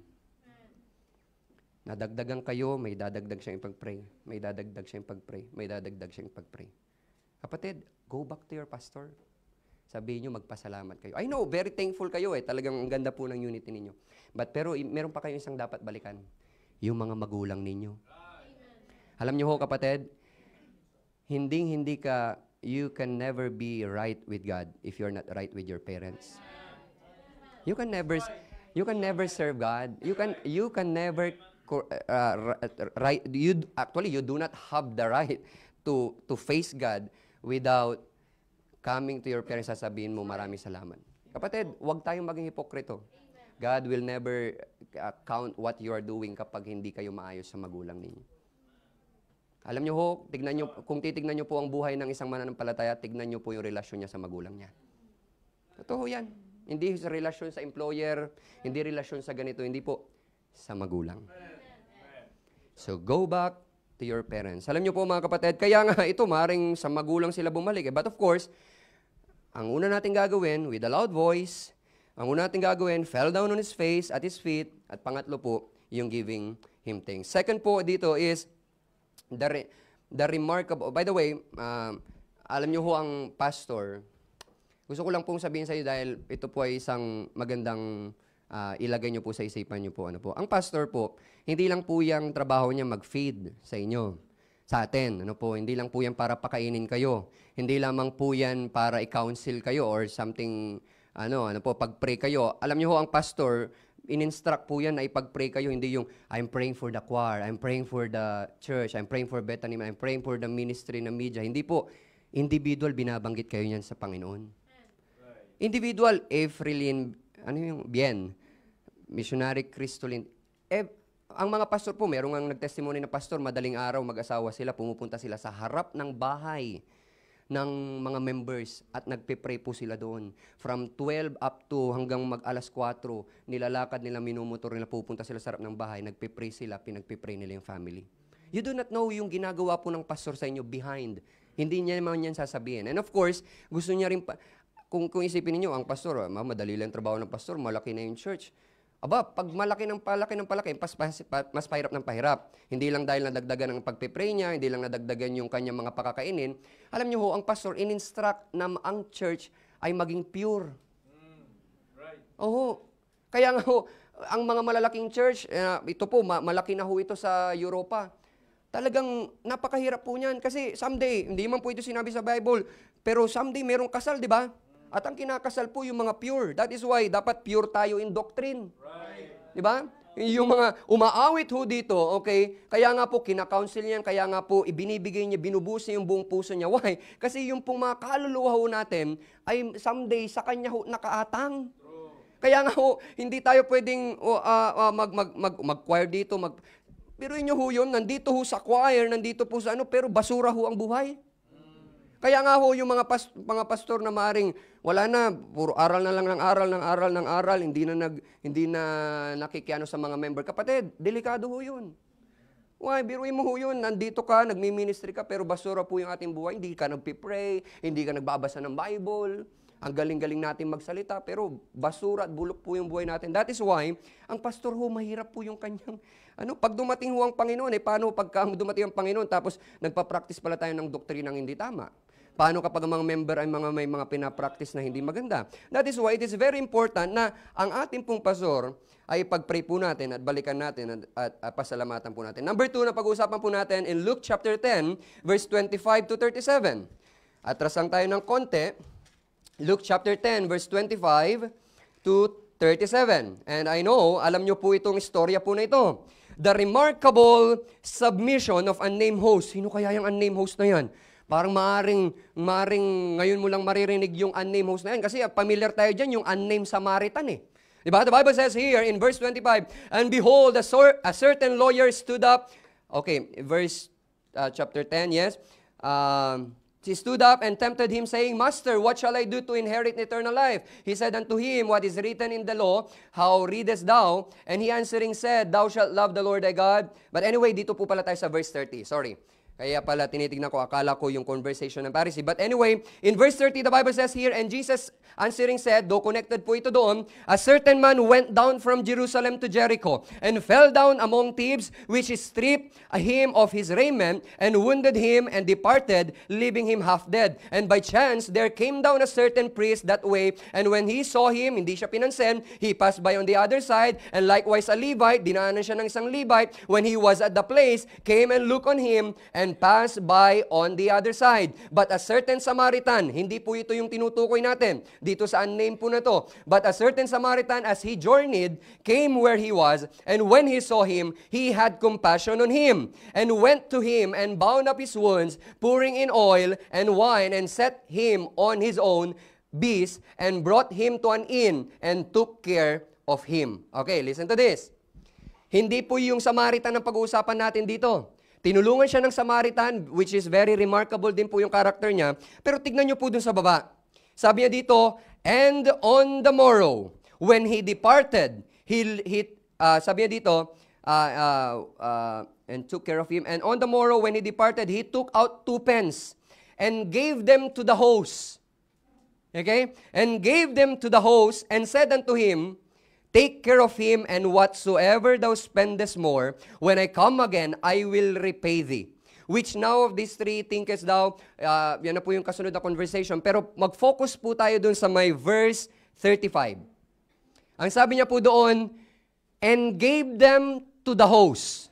Speaker 2: Nadagdagan kayo, may dadagdag siyang ipag-pray. May dadagdag siyang ipag-pray. May dadagdag siyang ipag-pray. Kapatid, go back to your pastor. Sabihin niyo, magpasalamat kayo. I know, very thankful kayo eh. Talagang ang ganda po ng unity ninyo. Pero meron pa kayo isang dapat balikan. Yung mga magulang ninyo. Alam niyo ho, kapatid, you can never be right with God if you're not right with your parents. You can never serve God. You can never right. You do not have the right to face God without coming to your parents sasabihin mo maraming salamat. Kapatid, huwag tayong maging hipokrito. God will never count what you are doing kapag hindi kayo maayos sa magulang ninyo. Alam nyo ho, kung titignan nyo po ang buhay ng isang mananampalataya, tignan nyo po yung relasyon niya sa magulang niya. Totoo yan. Hindi sa relasyon sa employer, hindi relasyon sa ganito, hindi po sa magulang. So, go back to your parents. Alam nyo po mga kapatid, kaya nga ito, maring sa magulang sila bumalik. But of course, ang una natin gagawin, with a loud voice, ang una natin gagawin, fell down on his face, at his feet, at pangatlo po, yung giving him thanks. Second po dito is, the remarkable, by the way, alam nyo ho ang pastor, gusto ko lang pong sabihin sa iyo dahil ito po ay isang magandang ilagay nyo po sa isipan nyo po. Ano po. Ang pastor po, hindi lang po yung trabaho niya mag-feed sa inyo, sa atin. Ano po, hindi lang po yan para pakainin kayo. Hindi lamang po yan para i-counsel kayo or something, ano po, pag-pray kayo. Alam nyo ho, ang pastor, in-instruct po yan na ipag-pray kayo, hindi yung, I'm praying for the choir, I'm praying for the church, I'm praying for Bethany, I'm praying for the ministry na media. Hindi po, individual, binabanggit kayo niyan sa Panginoon. Individual, Efrelin, ano yung, Bien, missionary Cristolin. Ang mga pastor po, merong ang nagtestimony na pastor, madaling araw, mag-asawa sila, pumupunta sila sa harap ng bahay ng mga members at nagpe-pray po sila doon. From 12 up to hanggang mag-alas 4, nilalakad nila, minumotor nila, pupunta sila sa harap ng bahay, nagpe-pray sila, pinagpe-pray nila yung family. You do not know yung ginagawa po ng pastor sa inyo behind. Hindi niya naman yan sasabihin. And of course, gusto niya rin, kung isipin niyo ang pastor, madali lang trabaho ng pastor, malaki na yung church. Aba, pag malaki ng palaki, mas pahirap ng pahirap. Hindi lang dahil nadagdagan ang pagpipray niya, hindi lang nadagdagan yung kanyang mga pakakainin. Alam niyo ho, ang pastor, in-instruct na ang church ay maging pure. Right. Oo. Kaya nga ho, ang mga malalaking church, ito po, malaki na ho ito sa Europa. Talagang napakahirap po niyan. Kasi someday, hindi man po ito sinabi sa Bible, pero someday merong kasal, di ba? At ang kinakasal po yung mga pure. That is why dapat pure tayo in doctrine. Right. Di ba? Yung mga umaawit ho dito, okay? Kaya nga po, kinakounsel niyan, kaya nga po, ibinibigay niya, binubuhos niya yung buong puso niya. Why? Kasi yung pong mga kaluluwa ho natin, ay someday sa kanya ho nakaatang. True. Kaya nga ho, hindi tayo pwedeng mag-choir dito, Biruin niyo ho yun, nandito ho sa choir, nandito po sa pero basura ho ang buhay. Kaya nga ho, yung mga pastor na maaring, wala na, puro aral na lang ng aral, hindi na nakikiano sa mga member. Kapatid, delikado ho yun. Why? Biruin mo ho yun, nandito ka, nagmi-ministry ka, pero basura po yung ating buhay, hindi ka nagpipray, hindi ka nagbabasa ng Bible, ang galing-galing natin magsalita, pero basura at bulok po yung buhay natin. That is why, ang pastor ho, mahirap po yung kanyang, pag dumating ho ang Panginoon, paano pagka dumating ang Panginoon, tapos nagpa-practice pala tayo ng doktrinang hindi tama? Paano kapag ang mga member ay may mga pinapractice na hindi maganda? That is why it is very important na ang ating pong pastor ay pag-pray po natin at balikan natin at pasalamatan po natin. Number 2 na pag-uusapan po natin in Luke chapter 10, verse 25 to 37. Atras lang tayo ng konti. Luke chapter 10, verse 25 to 37. And I know, alam nyo po itong istorya po na ito. The remarkable submission of unnamed host. Sino kaya yung unnamed host na yan? Parang maaring ngayon mo lang maririnig yung unnamed host na yan. Kasi familiar tayo dyan, yung unnamed Samaritan eh. Diba? The Bible says here in verse 25, and behold, a certain lawyer stood up. Okay, verse chapter 10, yes. He stood up and tempted him, saying, Master, what shall I do to inherit eternal life? He said unto him, What is written in the law? How readest thou? And he answering said, Thou shalt love the Lord thy God. But anyway, dito po pala tayo sa verse 30. Sorry. Kaya pala tinitignan ko, akala ko yung conversation ng Pharisee. But anyway, in verse 30, the Bible says here, and Jesus answering said, though connected po ito doon, a certain man went down from Jerusalem to Jericho, and fell down among thieves, which stripped him of his raiment, and wounded him, and departed, leaving him half dead. And by chance, there came down a certain priest that way, and when he saw him, hindi siya pinansin, he passed by on the other side, and likewise a Levite, dinaanan siya ng isang Levite, when he was at the place, came and looked on him, and passed by on the other side. But a certain Samaritan, hindi po ito yung tinutukoy natin, dito sa unnamed po na to, but a certain Samaritan, as he journeyed, came where he was, and when he saw him, he had compassion on him, and went to him, and bound up his wounds, pouring in oil and wine, and set him on his own beast, and brought him to an inn, and took care of him. Okay, listen to this. Hindi po yung Samaritan ang pag-uusapan natin dito. Tinulungan siya ng Samaritan, which is very remarkable din po yung character niya. Pero tignan niyo po dun sa baba. Sabi niya dito, and on the morrow, when he departed, sabi niya dito, and took care of him. And on the morrow, when he departed, he took out 2 pence and gave them to the host. Okay? And gave them to the host and said unto him, take care of him, and whatsoever thou spendest more, when I come again, I will repay thee. Which now of these 3 thinkest thou, yan na po yung kasunod na conversation, pero mag-focus po tayo dun sa may verse 35. Ang sabi niya po doon, and gave them to the host.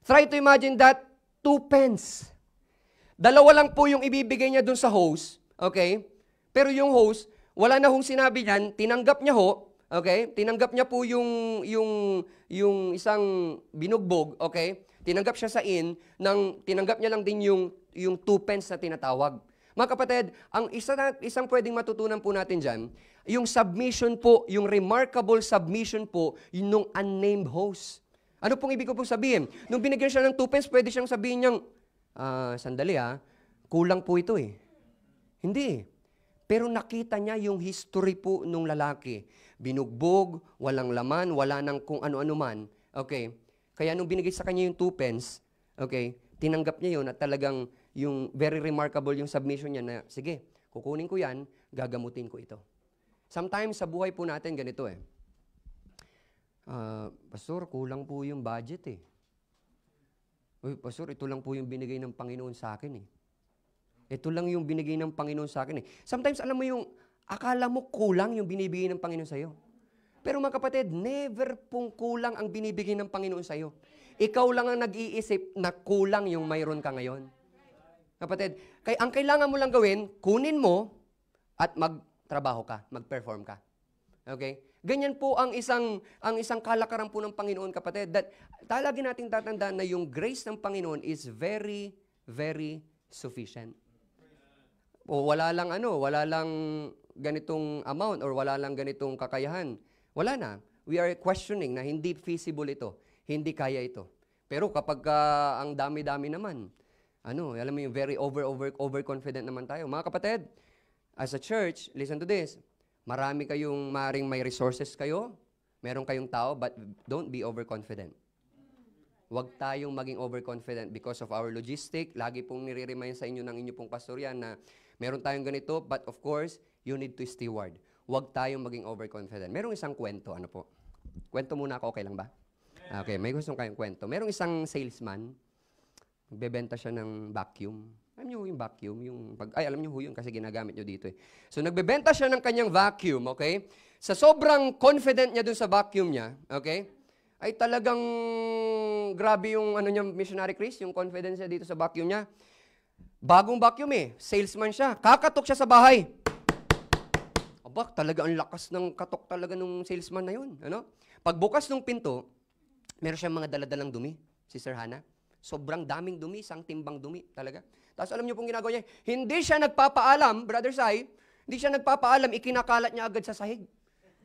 Speaker 2: Try to imagine that, 2 pence. Dalawa lang po yung ibibigay niya dun sa host, okay? Pero yung host, wala na hong sinabi niyan, tinanggap niya ho, okay? Tinanggap niya po yung isang binugbog, okay? Tinanggap siya sa tinanggap niya lang din yung 2 pence na tinatawag. Mga kapatid, ang isang pwedeng matutunan po natin dyan, yung submission po, yung remarkable submission po, yung nung unnamed host. Ano pong ibig ko pong sabihin? Nung binigyan siya ng 2 pence, pwede siyang sabihin niyang, sandali kulang po ito eh. Hindi. Pero nakita niya yung history po nung lalaki. Binugbog, walang laman, wala nang kung ano-ano man. Okay? Kaya nung binigay sa kanya yung 2 pence, okay, tinanggap niya yun at talagang yung very remarkable yung submission niya na, sige, kukunin ko yan, gagamutin ko ito. Sometimes sa buhay po natin ganito eh. Pastor, kulang po yung budget eh. Uy, Pastor, ito lang po yung binigay ng Panginoon sa akin eh. Ito lang yung binigay ng Panginoon sa akin eh. Sometimes, alam mo yung, akala mo kulang yung binibigay ng Panginoon sa'yo. Pero mga kapatid, never pong kulang ang binibigay ng Panginoon sa'yo. Ikaw lang ang nag-iisip na kulang yung mayroon ka ngayon. Kapatid, ang kailangan mo lang gawin, kunin mo at magtrabaho ka, mag-perform ka. Okay? Ganyan po ang isang kalakaran po ng Panginoon, kapatid. That talagi nating tatandaan na yung grace ng Panginoon is very, very sufficient. O wala lang ganitong amount or wala lang ganitong kakayahan. Wala na. We are questioning na hindi feasible ito. Hindi kaya ito. Pero kapag ang dami-dami naman, alam mo yung very overconfident naman tayo. Mga kapatid, as a church, listen to this. Marami kayong maring may resources kayo, meron kayong tao, but don't be overconfident. Huwag tayong maging overconfident because of our logistic. Lagi pong nire-remind sa inyo ng inyo pong pastor yan na meron tayong ganito, but of course, you need to steward. Huwag tayong maging overconfident. Merong isang kwento, Kwento muna ako, okay lang ba? Okay, may gustong kayong kwento. Merong isang salesman, nagbebenta siya ng vacuum. Alam niyo yung vacuum? Alam niyo yun kasi ginagamit niyo dito eh. So, nagbebenta siya ng kanyang vacuum, okay? Sa sobrang confident niya dun sa vacuum niya, okay? Ay talagang grabe yung niya, Missionary Chris, yung confidence niya dito sa vacuum niya. Bagong vacuum eh. Salesman siya. Kakatok siya sa bahay. Aba, talaga ang lakas ng katok talaga nung salesman na yun. Pagbukas ng pinto, meron siyang mga daladalang dumi, si Sir Hannah. Sobrang daming dumi, isang timbang dumi talaga. Tapos alam niyo pong ginagawa niya, hindi siya nagpapaalam, Brother Sai, hindi siya nagpapaalam, ikinakalat niya agad sa sahig.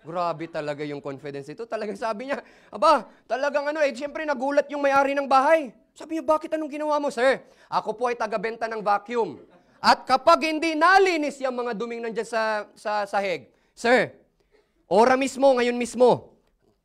Speaker 2: Grabe talaga yung confidence ito. Talagang sabi niya, aba, talagang siyempre nagulat yung may-ari ng bahay. Sabi niya, bakit anong ginawa mo, sir? Ako po ay taga-benta ng vacuum. At kapag hindi nalinis yung mga duming nandyan sa sahig, sir, ora mismo, ngayon mismo,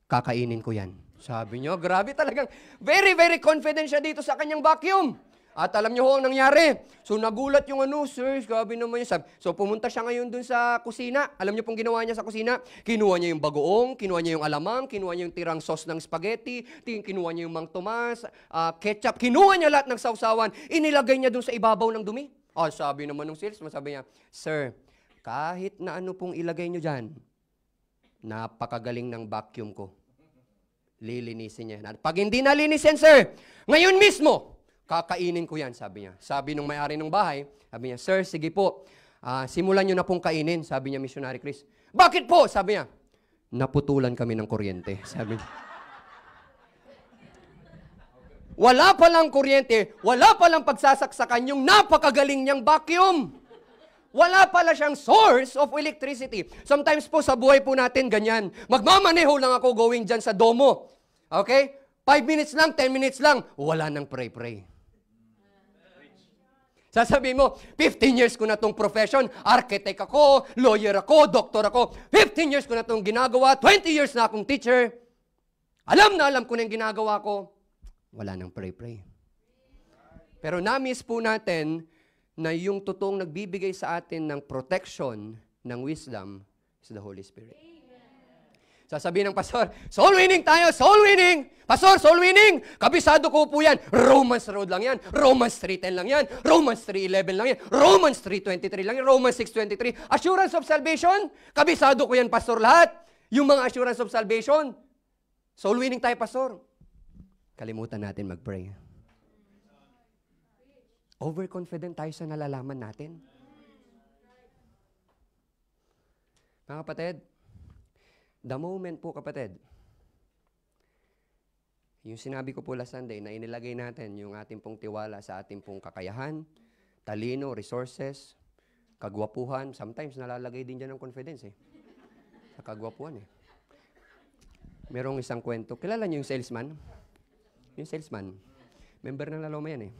Speaker 2: kakainin ko yan. Sabi niyo, grabe talagang, very, very confident siya dito sa kanyang vacuum. At alam niyo ang nangyari. So nagulat yung sir, grabe naman yun. So pumunta siya ngayon dun sa kusina. Alam niyo pong ginawa niya sa kusina? Kinuha niya yung bagoong, kinuha niya yung alamang, kinuha niya yung tirang sauce ng spaghetti, kinuha niya yung Mang Tomas, ketchup, kinuha niya lahat ng sausawan, inilagay niya dun sa ibabaw ng dumi. Sabi naman ng salesman, sabi niya, sir, kahit na ano pong ilagay niyo dyan, napakagaling ng vacuum ko. Lilinisin niya. Pag hindi nalinisin, sir, ngayon mismo, kakainin ko yan, sabi niya. Sabi nung may-ari ng bahay, sabi niya, sir, sige po, simulan niyo na pong kainin, sabi niya, Missionary Chris. Bakit po? Sabi niya, naputulan kami ng kuryente, sabi niya. Wala palang kuryente, wala palang pagsasaksakan yung napakagaling niyang vacuum. Wala pala siyang source of electricity. Sometimes po sa buhay po natin ganyan. Magmamaneho lang ako going dyan sa domo. Okay? 5 minutes lang, 10 minutes lang. Wala nang pray-pray. Sasabihin mo, 15 years ko na itong profession, architect ako, lawyer ako, doktor ako, 15 years ko na itong ginagawa, 20 years na akong teacher. Alam na alam ko na yung ginagawa ko. Wala nang pray-pray. Pero na-miss po natin na yung totoong nagbibigay sa atin ng protection, ng wisdom, is the Holy Spirit. Sasabihin ng pastor, soul winning tayo, soul winning! Pastor, soul winning! Kabisado ko po yan. Romans Road lang yan. Romans 3:10 lang yan. Romans 3:11 lang yan. Romans 3:23 lang yan. Romans 6:23. Assurance of salvation? Kabisado ko yan, pastor, lahat. Yung mga assurance of salvation. Soul winning tayo, pastor. Kalimutan natin mag-pray. Overconfident tayo sa nalalaman natin. Mga kapatid, the moment po, kapatid, yung sinabi ko po last Sunday na inilagay natin yung ating pong tiwala sa ating pong kakayahan, talino, resources, kagwapuhan. Sometimes nalalagay din dyan ng confidence sa kagwapuhan Merong isang kwento. Kilala niyo yung salesman? Yung salesman. Member ng Laloma yan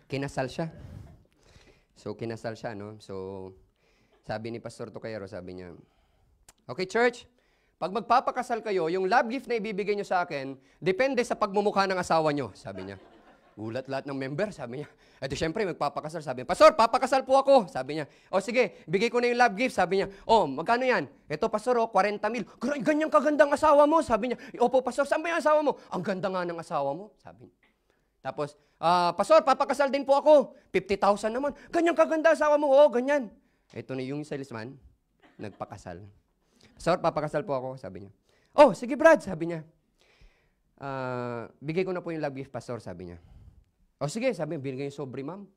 Speaker 2: Kinasal siya. So, kinasal siya, no? So, sabi ni Pastor Tocayero, sabi niya, okay, church, pag magpapakasal kayo, yung love gift na ibibigay nyo sa akin, depende sa pagmumukha ng asawa nyo, sabi niya. Gulat lahat ng member, sabi niya. Ito, syempre, magpapakasal, sabi niya. Pastor, papakasal po ako, sabi niya. O sige, bigay ko na yung love gift, sabi niya. O, magkano yan? Ito, Pastor, 40,000. Ganyang kagandang asawa mo, sabi niya. Opo, Pastor, saan ba yung asawa mo? Ang ganda nga ng asawa mo, sabi niya. Tapos, Pastor, papakasal din po ako. 50,000 naman. Ganyang kaganda asawa mo, o, ganyan. Ito na yung salesman, nagpakasal. Pastor, papakasal po ako, sabi niya. Oh, sige Brad, sabi niya. Bigay ko na po yung love gift, Pastor, sabi niya. Oh, sige, sabi niya, binigay yung sobre, ma'am.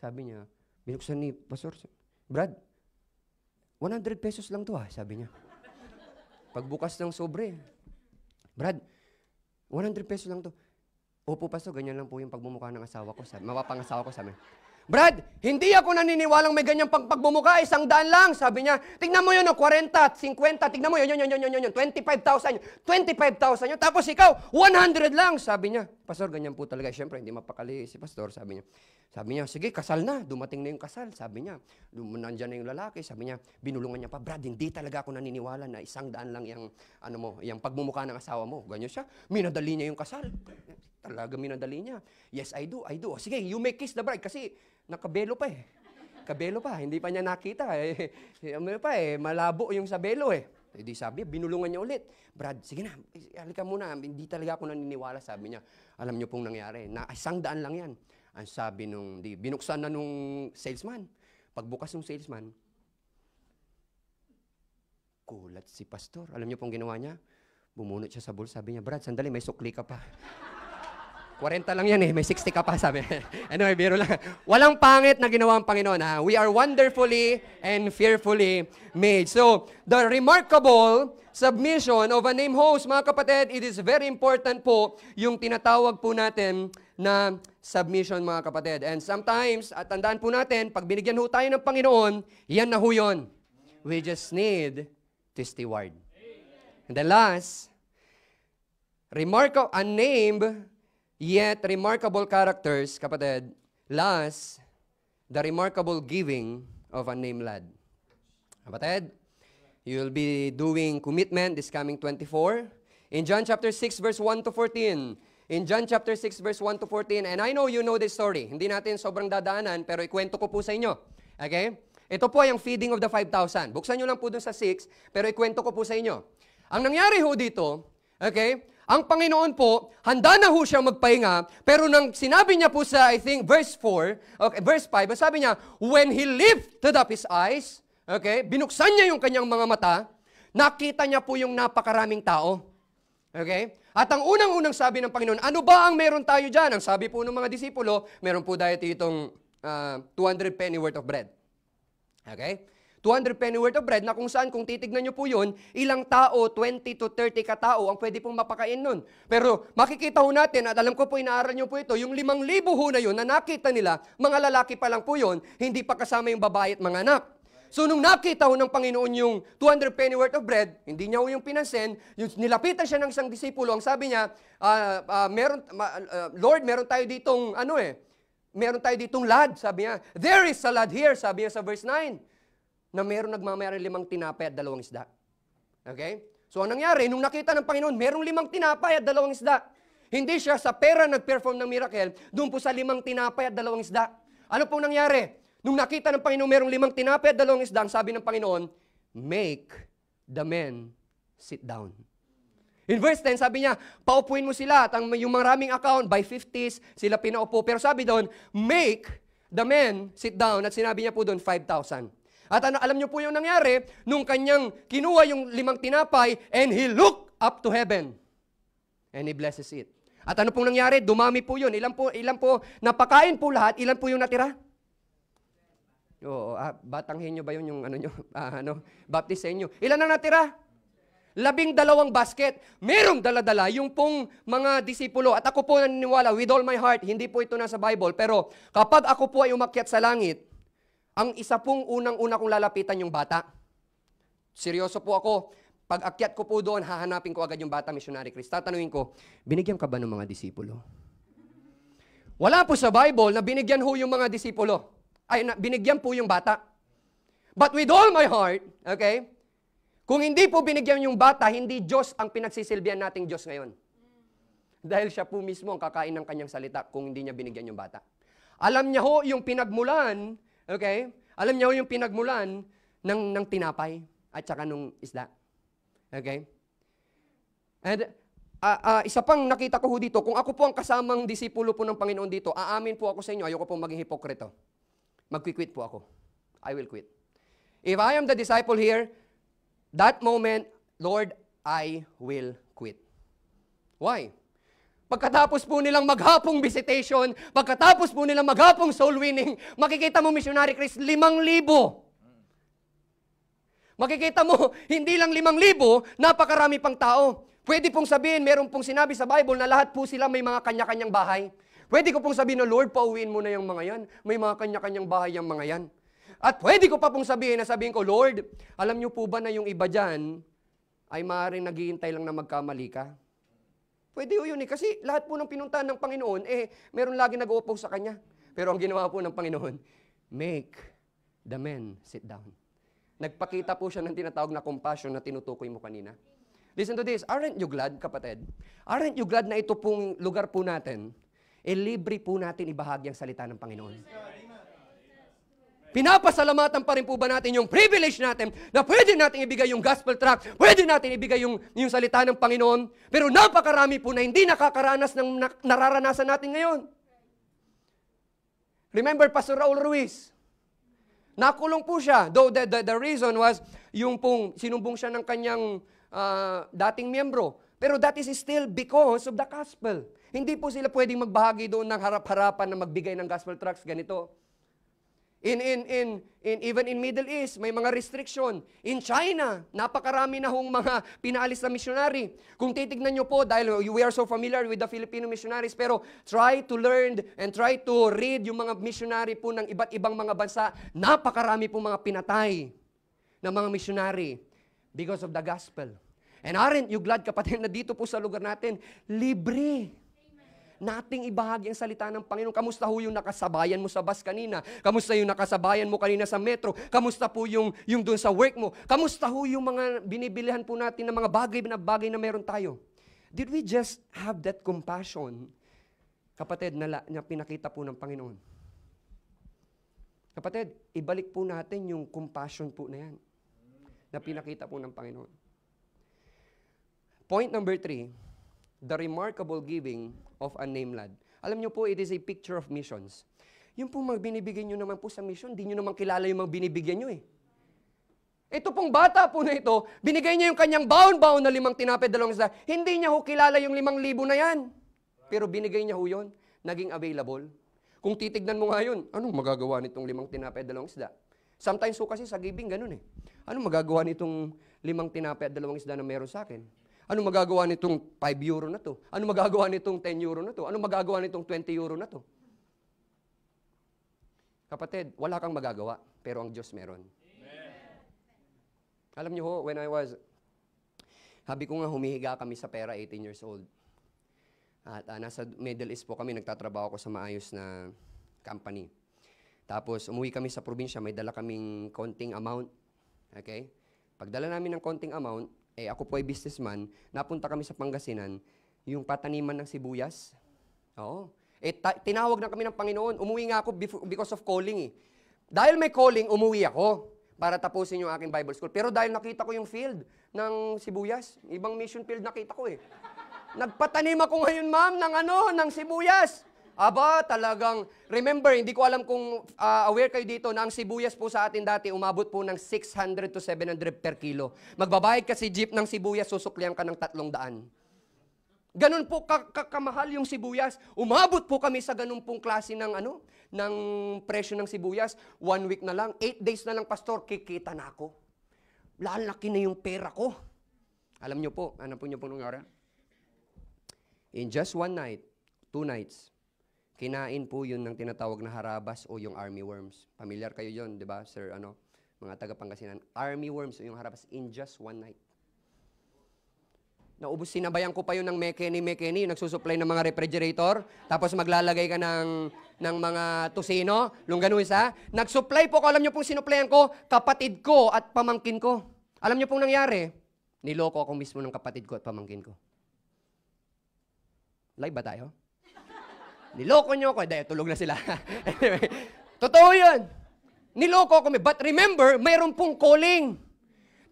Speaker 2: Sabi niya, binuksan ni Pastor, Brad, 100 pesos lang to sabi niya. Pagbukas ng sobre, Brad, 100 pesos lang to. Opo, Pastor, ganyan lang po yung pagmumukha ng asawa ko. Mapapangasawa ko, sabi niya. Brad, hindi ako naniniwalang may ganyang pagmumukha, 100 lang, sabi niya. Tingnan mo yun, 40, 50, tingnan mo yun, 25,000 yun. Tapos ikaw, 100 lang, sabi niya. Pastor, ganyan po talaga. Siyempre, hindi mapakali si Pastor, sabi niya. Sabi niya, sige, kasal na, dumating na yung kasal, sabi niya. Nandyan na yung lalaki, sabi niya, binulungan niya pa, Brad, hindi talaga ako naniniwala na 100 lang yung, yung pagmumukha ng asawa mo. Ganyan siya, minadali niya yung kasal. Talaga minadali niya. Yes, I do. O, sige, you may kiss the bride kasi nakabelo pa Kabelo pa, hindi pa niya nakita malabo yung sa belo Hindi sabi, binulungan niya ulit. Brad, sige na, halika muna. Hindi talaga ako naniniwala, sabi niya. Alam niyo pong nangyari, na 100 lang yan. Ang sabi binuksan na nung salesman. Pagbukas ng salesman, kulat si Pastor. Alam niyo pong ginawa niya? Bumunot siya sa bulsa, sabi niya, Brad, sandali, may sukli ka pa. 40 lang yan may 60 ka pa, sabi. Anyway, biro lang. Walang pangit na ginawa ang Panginoon. We are wonderfully and fearfully made. So, the remarkable submission of a name host, mga kapatid, it is very important po yung tinatawag po natin na submission, mga kapatid. And sometimes, at tandaan po natin, pag binigyan ho tayo ng Panginoon, yan na ho yun. We just need to steward. And the last, unnamed yet remarkable characters, kapatid. Last, the remarkable giving of a named lad. Kapatid, you will be doing commitment this coming 24. In John chapter 6, verse 1 to 14. In John chapter 6, verse 1 to 14. And I know you know this story. Hindi natin sobrang dadaanan, pero ikwento ko po sa inyo. Okay? Ito po ay ang feeding of the 5,000. Buksan nyo lang po dun sa 6, pero ikwento ko po sa inyo. Ang nangyari ho dito, okay, ang Panginoon po, handa na ho siyang magpahinga, pero nang sinabi niya po sa, I think, verse 4, okay, verse 5, sabi niya, when he lifted up his eyes, okay, binuksan niya yung kanyang mga mata, nakita niya po yung napakaraming tao. Okay? At ang unang-unang sabi ng Panginoon, ano ba ang meron tayo dyan? Ang sabi po ng mga disipulo, meron po dahil itong 200 penny worth of bread. Okay? 200 penny worth of bread na kung saan, kung titignan nyo po yun, ilang tao, 20 to 30 katao ang pwede pong mapakain nun. Pero makikita ho natin, at alam ko po, inaaral nyo po ito, yung 5,000 ho na yun na nakita nila, mga lalaki pa lang po yun, hindi pa kasama yung babae at mga anak. So nung nakita ho ng Panginoon yung 200 penny worth of bread, hindi niya ho yung pinansin, yung nilapitan siya ng isang disipulo, ang sabi niya, Lord, meron tayo ditong, meron tayo ditong lad, sabi niya. There is a lad here, sabi niya sa verse 9, na meron nagmamayari 5 tinapay at 2 isda. Okay? So anong nangyari? Nung nakita ng Panginoon, merong 5 tinapay at 2 isda. Hindi siya sa pera nag-perform ng miracle, doon po sa 5 tinapay at 2 isda. Ano pong nangyari? Nung nakita ng Panginoon, merong 5 tinapay at 2 isda, ang sabi ng Panginoon, make the men sit down. In verse 10, sabi niya, paupuin mo sila at yung maraming account, by 50s, sila pinaupo. Pero sabi doon, make the men sit down. At sinabi niya po doon, 5,000. At alam niyo po yung nangyari, nung kanyang kinuha yung 5 tinapay, and he looked up to heaven. And he blesses it. At ano pong nangyari? Dumami po yun. Ilan po, napakain po lahat, ilan po yung natira? Oo, batanghin nyo ba yun yung baptist sa inyo? Ilan ang natira? 12 basket. Merong dala-dala yung pong mga disipulo. At ako po naniniwala, with all my heart, hindi po ito nasa Bible, pero kapag ako po ay umakyat sa langit, ang isa pong unang-una kong lalapitan yung bata. Seryoso po ako. Pag akyat ko po doon, hahanapin ko agad yung bata, missionary Chris. Tatanungin ko, binigyan ka ba ng mga disipulo? Wala po sa Bible na binigyan ho yung mga disipulo. Binigyan po yung bata. But with all my heart, okay, kung hindi po binigyan yung bata, hindi Diyos ang pinagsisilbihan nating Diyos ngayon. Dahil siya po mismo ang kakain ng kanyang salita kung hindi niya binigyan yung bata. Alam niya ho yung pinagmulan, okay, alam niya ho yung pinagmulan ng tinapay at saka nung isda. Okay? And isa pang nakita ko ho dito, kung ako po ang kasamang disipulo po ng Panginoon dito, aamin po ako sa inyo, ayoko pong maging hipokrito. Magki-quit po ako. I will quit. If I am the disciple here, that moment, Lord, I will quit. Why? Pagkatapos po nilang maghapong visitation, pagkatapos po nilang maghapong soul winning, makikita mo, missionary Chris, 5,000. Makikita mo, hindi lang 5,000, napakarami pang tao. Pwede pong sabihin, meron pong sinabi sa Bible na lahat po sila may mga kanya-kanyang bahay. Pwede ko pong sabihin na, Lord, pauwiin mo na yung mga yan. May mga kanya-kanyang bahay yung mga yan. At pwede ko pa pong sabihin ko, Lord, alam niyo po ba na yung iba dyan ay maaaring naghihintay lang na magkamali ka? Pwede yun kasi lahat po ng pinuntahan ng Panginoon, meron lagi nag-uupo sa Kanya. Pero ang ginawa po ng Panginoon, make the men sit down. Nagpakita po siya ng tinatawag na compassion na tinutukoy mo kanina. Listen to this, aren't you glad, kapatid? Aren't you glad na ito pong lugar po natin, libre po natin ibahagi ang salita ng Panginoon. Pinapasalamatan pa rin po ba natin yung privilege natin na pwede natin ibigay yung gospel tract, pwede natin ibigay yung salita ng Panginoon, pero napakarami po na hindi nakakaranas ng nararanasan natin ngayon. Remember Pastor Raul Ruiz? Nakulong po siya, though the reason was yung pong sinumbong siya ng kanyang dating miyembro. Pero that is still because of the gospel. Hindi po sila pwedeng magbahagi doon ng harap-harapan na magbigay ng gospel tracts ganito. Even in Middle East, may mga restriction. In China, napakarami na hong mga pinaalis na missionary. Kung titignan nyo po, dahil we are so familiar with the Filipino missionaries, pero try to learn and try to read yung mga missionary po ng iba't ibang mga bansa. Napakarami po mga pinatay na mga missionary because of the gospel. And aren't you glad, kapatid, na dito po sa lugar natin, libre nating ibahagi ang salita ng Panginoon. Kamusta ho yung nakasabayan mo sa bus kanina? Kamusta yung nakasabayan mo kanina sa metro? Kamusta po yung doon sa work mo? Kamusta ho yung mga binibilihan po natin ng mga bagay na meron tayo? Did we just have that compassion, kapatid, na pinakita po ng Panginoon? Kapatid, ibalik po natin yung compassion po na yan, na pinakita po ng Panginoon. Point number 3, the remarkable giving of a named lad. Alam niyo po, it is a picture of missions. Yung po mga binibigyan nyo naman po sa mission, di nyo naman kilala yung mga binibigyan nyo eh. Ito pong bata po na ito, binigay niya yung kanyang baon-baon na 5 tinapay, 2 isda. Hindi niya ho kilala yung 5,000 na yan. Pero binigay niya ho yun, naging available. Kung titignan mo nga yun, anong magagawa nitong 5 tinapay, 2 isda? Sometimes po kasi sa giving, ganun eh. Ano magagawa nitong 5 tinapay at 2 isda na meron sa akin? Ano magagawa nitong 5 euro na to? Ano magagawa nitong 10 euro na to? Ano magagawa nitong 20 euro na to? Kapatid, wala kang magagawa, pero ang Diyos meron. Alam niyo ho, when I was, habi ko nga humihiga kami sa pera, 18 years old. At nasa Middle East po kami, nagtatrabaho ako sa maayos na company. Tapos umuwi kami sa probinsya, may dala kaming konting amount. Okay? Pagdala namin ng konting amount, ako po ay businessman, napunta kami sa Pangasinan, yung pataniman ng sibuyas. Oo. Tinawag na kami ng Panginoon. Umuwi nga ako because of calling eh. Dahil may calling, umuwi ako para tapusin yung aking Bible school. Pero dahil nakita ko yung field ng sibuyas, ibang mission field nakita ko eh. Nagpatanim ako ngayon, ma'am, ng sibuyas. Aba, talagang, remember, hindi ko alam kung aware kayo dito na ang sibuyas po sa atin dati umabot po ng 600 to 700 per kilo. Magbabayad ka si jeep ng sibuyas, susuklihan ka ng 300. Ganun po kamahal yung sibuyas. Umabot po kami sa ganun pong klase ng ng presyo ng sibuyas. 1 week na lang, 8 days na lang, pastor, kikita na ako. Lalaki na yung pera ko. Alam nyo po, ano po nyo po nangyari? In just 1 night, 2 nights, kinain po yun ng tinatawag na harabas o yung army worms. Familiar kayo yun, di ba, sir, mga taga-Pangasinan. Army worms o yung harabas in just 1 night. Naubos, sinabayan ko pa yun ng mekeni, nagsusupply ng mga refrigerator, tapos maglalagay ka ng mga tusino, longganisa. Nagsupply po ko, alam nyo pong sinuplayan ko, kapatid ko at pamangkin ko. Alam nyo pong nangyari? Niloko ako mismo ng kapatid ko at pamangkin ko. Live ba tayo? Niloko nyo ako, dahil tulog na sila. Anyway, totoo yun. Niloko ako, but remember, mayroon pong calling.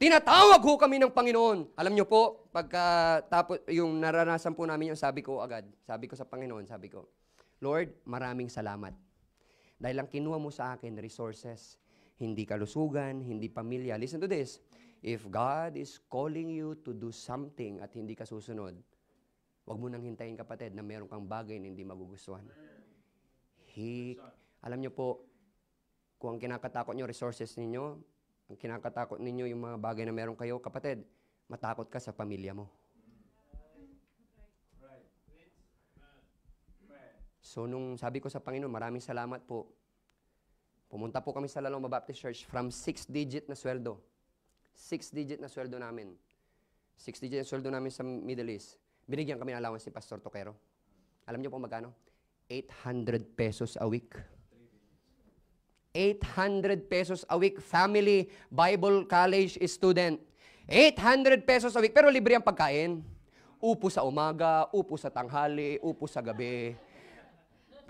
Speaker 2: Tinatawag ho kami ng Panginoon. Alam nyo po, tapos yung naranasan po namin yung sabi ko agad, sabi ko sa Panginoon, sabi ko, Lord, maraming salamat. Dahil ang kinuha mo sa akin, resources, hindi kalusugan, hindi pamilya. Listen to this. If God is calling you to do something at hindi ka susunod, huwag mo nang hintayin, kapatid, na meron kang bagay na hindi magugustuhan. Alam nyo po, kung ang kinakatakot nyo, resources ninyo, ang kinakatakot ninyo yung mga bagay na meron kayo, kapatid, matakot ka sa pamilya mo. So, nung sabi ko sa Panginoon, maraming salamat po. Pumunta po kami sa Laloma Baptist Church from 6-digit na sweldo. 6-digit na sweldo namin. 6-digit na sweldo namin sa Middle East. Binigyan kami ng allowance ni Pastor Toquero. Alam niyo po magkano? 800 pesos a week. 800 pesos a week, family Bible college student. 800 pesos a week, pero libre ang pagkain. Upo sa umaga, upo sa tanghali, upo sa gabi.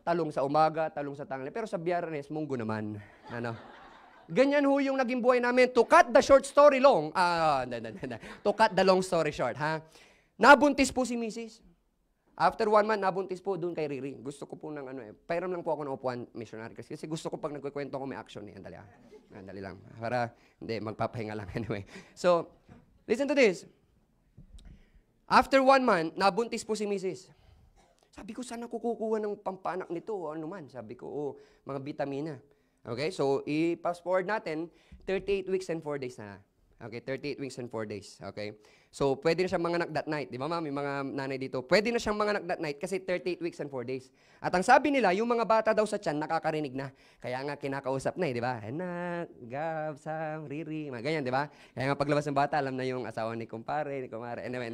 Speaker 2: Talong sa umaga, talong sa tanghali. Pero sa Biyernes, munggo naman. Ganyan ho yung naging buhay namin. To cut the short story long, to cut the long story short, ha? Nabuntis po si Mrs. After 1 month, nabuntis po doon kay Riri. Gusto ko po ng pairam lang po ako ng upuan missionary kasi gusto ko pag nagkukwento ko may action eh. Andali lang. Para, hindi, magpapahinga lang anyway. So, listen to this. After 1 month, nabuntis po si Mrs. Sabi ko, saan ako kukuha ng pampanak nito? O ano man? Sabi ko, mga vitamina. Okay, so, i-fast forward natin, 38 weeks and 4 days na. Okay, 38 weeks and 4 days. Okay? So, pwede na siyang manganak that night. Di ba, ma'am? Yung mga nanay dito. Pwede na siyang manganak that night kasi 38 weeks and 4 days. At ang sabi nila, yung mga bata daw sa tiyan, nakakarinig na. Kaya nga, kinakausap na eh, di ba? Anak, Gab, Sam, Riri, mga ganyan, di ba? Kaya nga, paglabas ng bata, alam na yung asawa ni kumare. Anyway.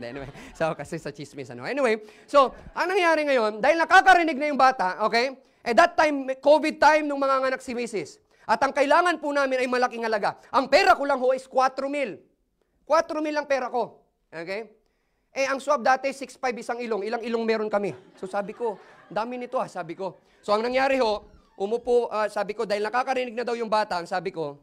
Speaker 2: So, kasi sa chismis, Anyway, so, ang nangyari ngayon, dahil nakakarinig na yung bata, okay? That time, COVID time, nung mga anak si Mrs. At ang kailangan po namin ay malaking halaga. Ang pera ko lang ho is 4,000. 4,000 lang pera ko. Okay? Ang swab dati, 6,500 isang ilong. Ilang ilong meron kami? So sabi ko, dami nito sabi ko. So ang nangyari ho, umupo, sabi ko, dahil nakakarinig na daw yung bata, ang sabi ko,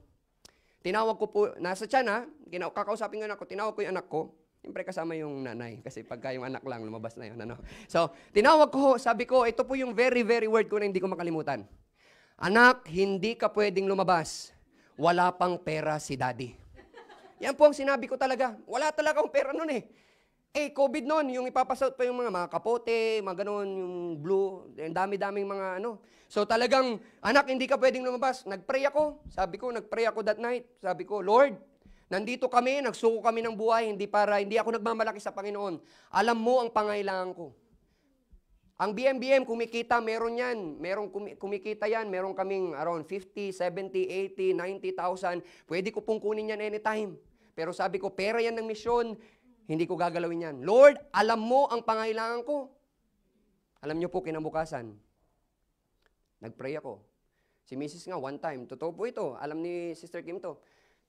Speaker 2: tinawag ko po, nasa tiyan kakausapin ng anak ko, tinawag ko yung anak ko. Siyempre kasama yung nanay, kasi pagka yung anak lang, lumabas na yun. So, tinawag ko, sabi ko, ito po yung very, very word ko na hindi ko makalimutan. Anak, hindi ka pwedeng lumabas. Wala pang pera si daddy. Yan po ang sinabi ko talaga. Wala talaga akong pera nun eh. COVID noon, yung ipapasot pa yung mga kapote, mga ganun, yung blue, dami-daming mga ano. So talagang, anak, hindi ka pwedeng lumabas. Nagpray ako. Sabi ko, nagpray ako that night. Sabi ko, Lord, nandito kami, nagsuko kami ng buhay, hindi ako nagmamalaki sa Panginoon. Alam mo ang pangailangan ko. Ang BMBM, kumikita, meron yan. Kumikita yan. Meron kaming around 50, 70, 80, 90,000. Pwede ko pong kunin yan anytime. Pero sabi ko, pera yan ng misyon. Hindi ko gagalawin yan. Lord, alam mo ang pangailangan ko. Alam niyo po, kinabukasan, nagpray ako. Si Mrs. nga, one time, totoo po ito. Alam ni Sister Kim to.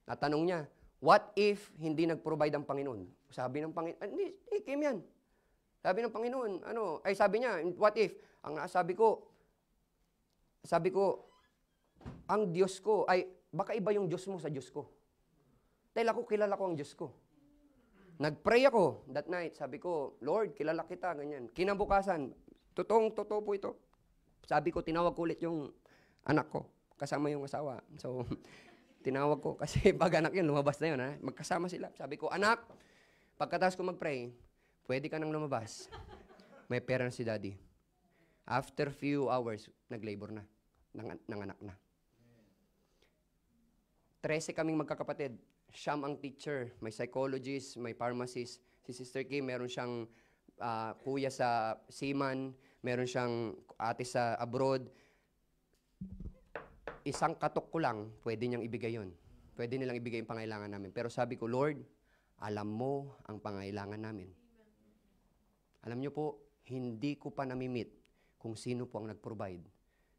Speaker 2: Natanong niya, what if hindi nag-provide ang Panginoon? Sabi ng Panginoon, Kim yan. Sabi ng Panginoon, sabi niya, what if? Sabi ko, ang Diyos ko, baka iba yung Diyos mo sa Diyos ko. Dahil kilala ko ang Diyos ko. Nagpray ako that night. Sabi ko, Lord, kilala kita, ganyan. Kinabukasan, totoo po ito. Sabi ko, tinawag ko ulit yung anak ko, kasama yung asawa. So, tinawag ko, kasi pag anak yun, lumabas na yun, ha? Magkasama sila. Sabi ko, anak, pagkatapos ko mag-pray, pwede ka nang lumabas. May pera na si daddy. After few hours, nag-labor na. Nanganak na. 13 kaming magkakapatid. Siyam ang teacher, may psychologist, may pharmacist. Si Sister Kim, meron siyang kuya sa seaman, meron siyang ate sa abroad. Isang katok ko lang, pwede niyang ibigay yon. Pwede nilang ibigay yung pangailangan namin. Pero sabi ko, Lord, alam mo ang pangailangan namin. Alam niyo po, hindi ko pa namimit kung sino po ang nag-provide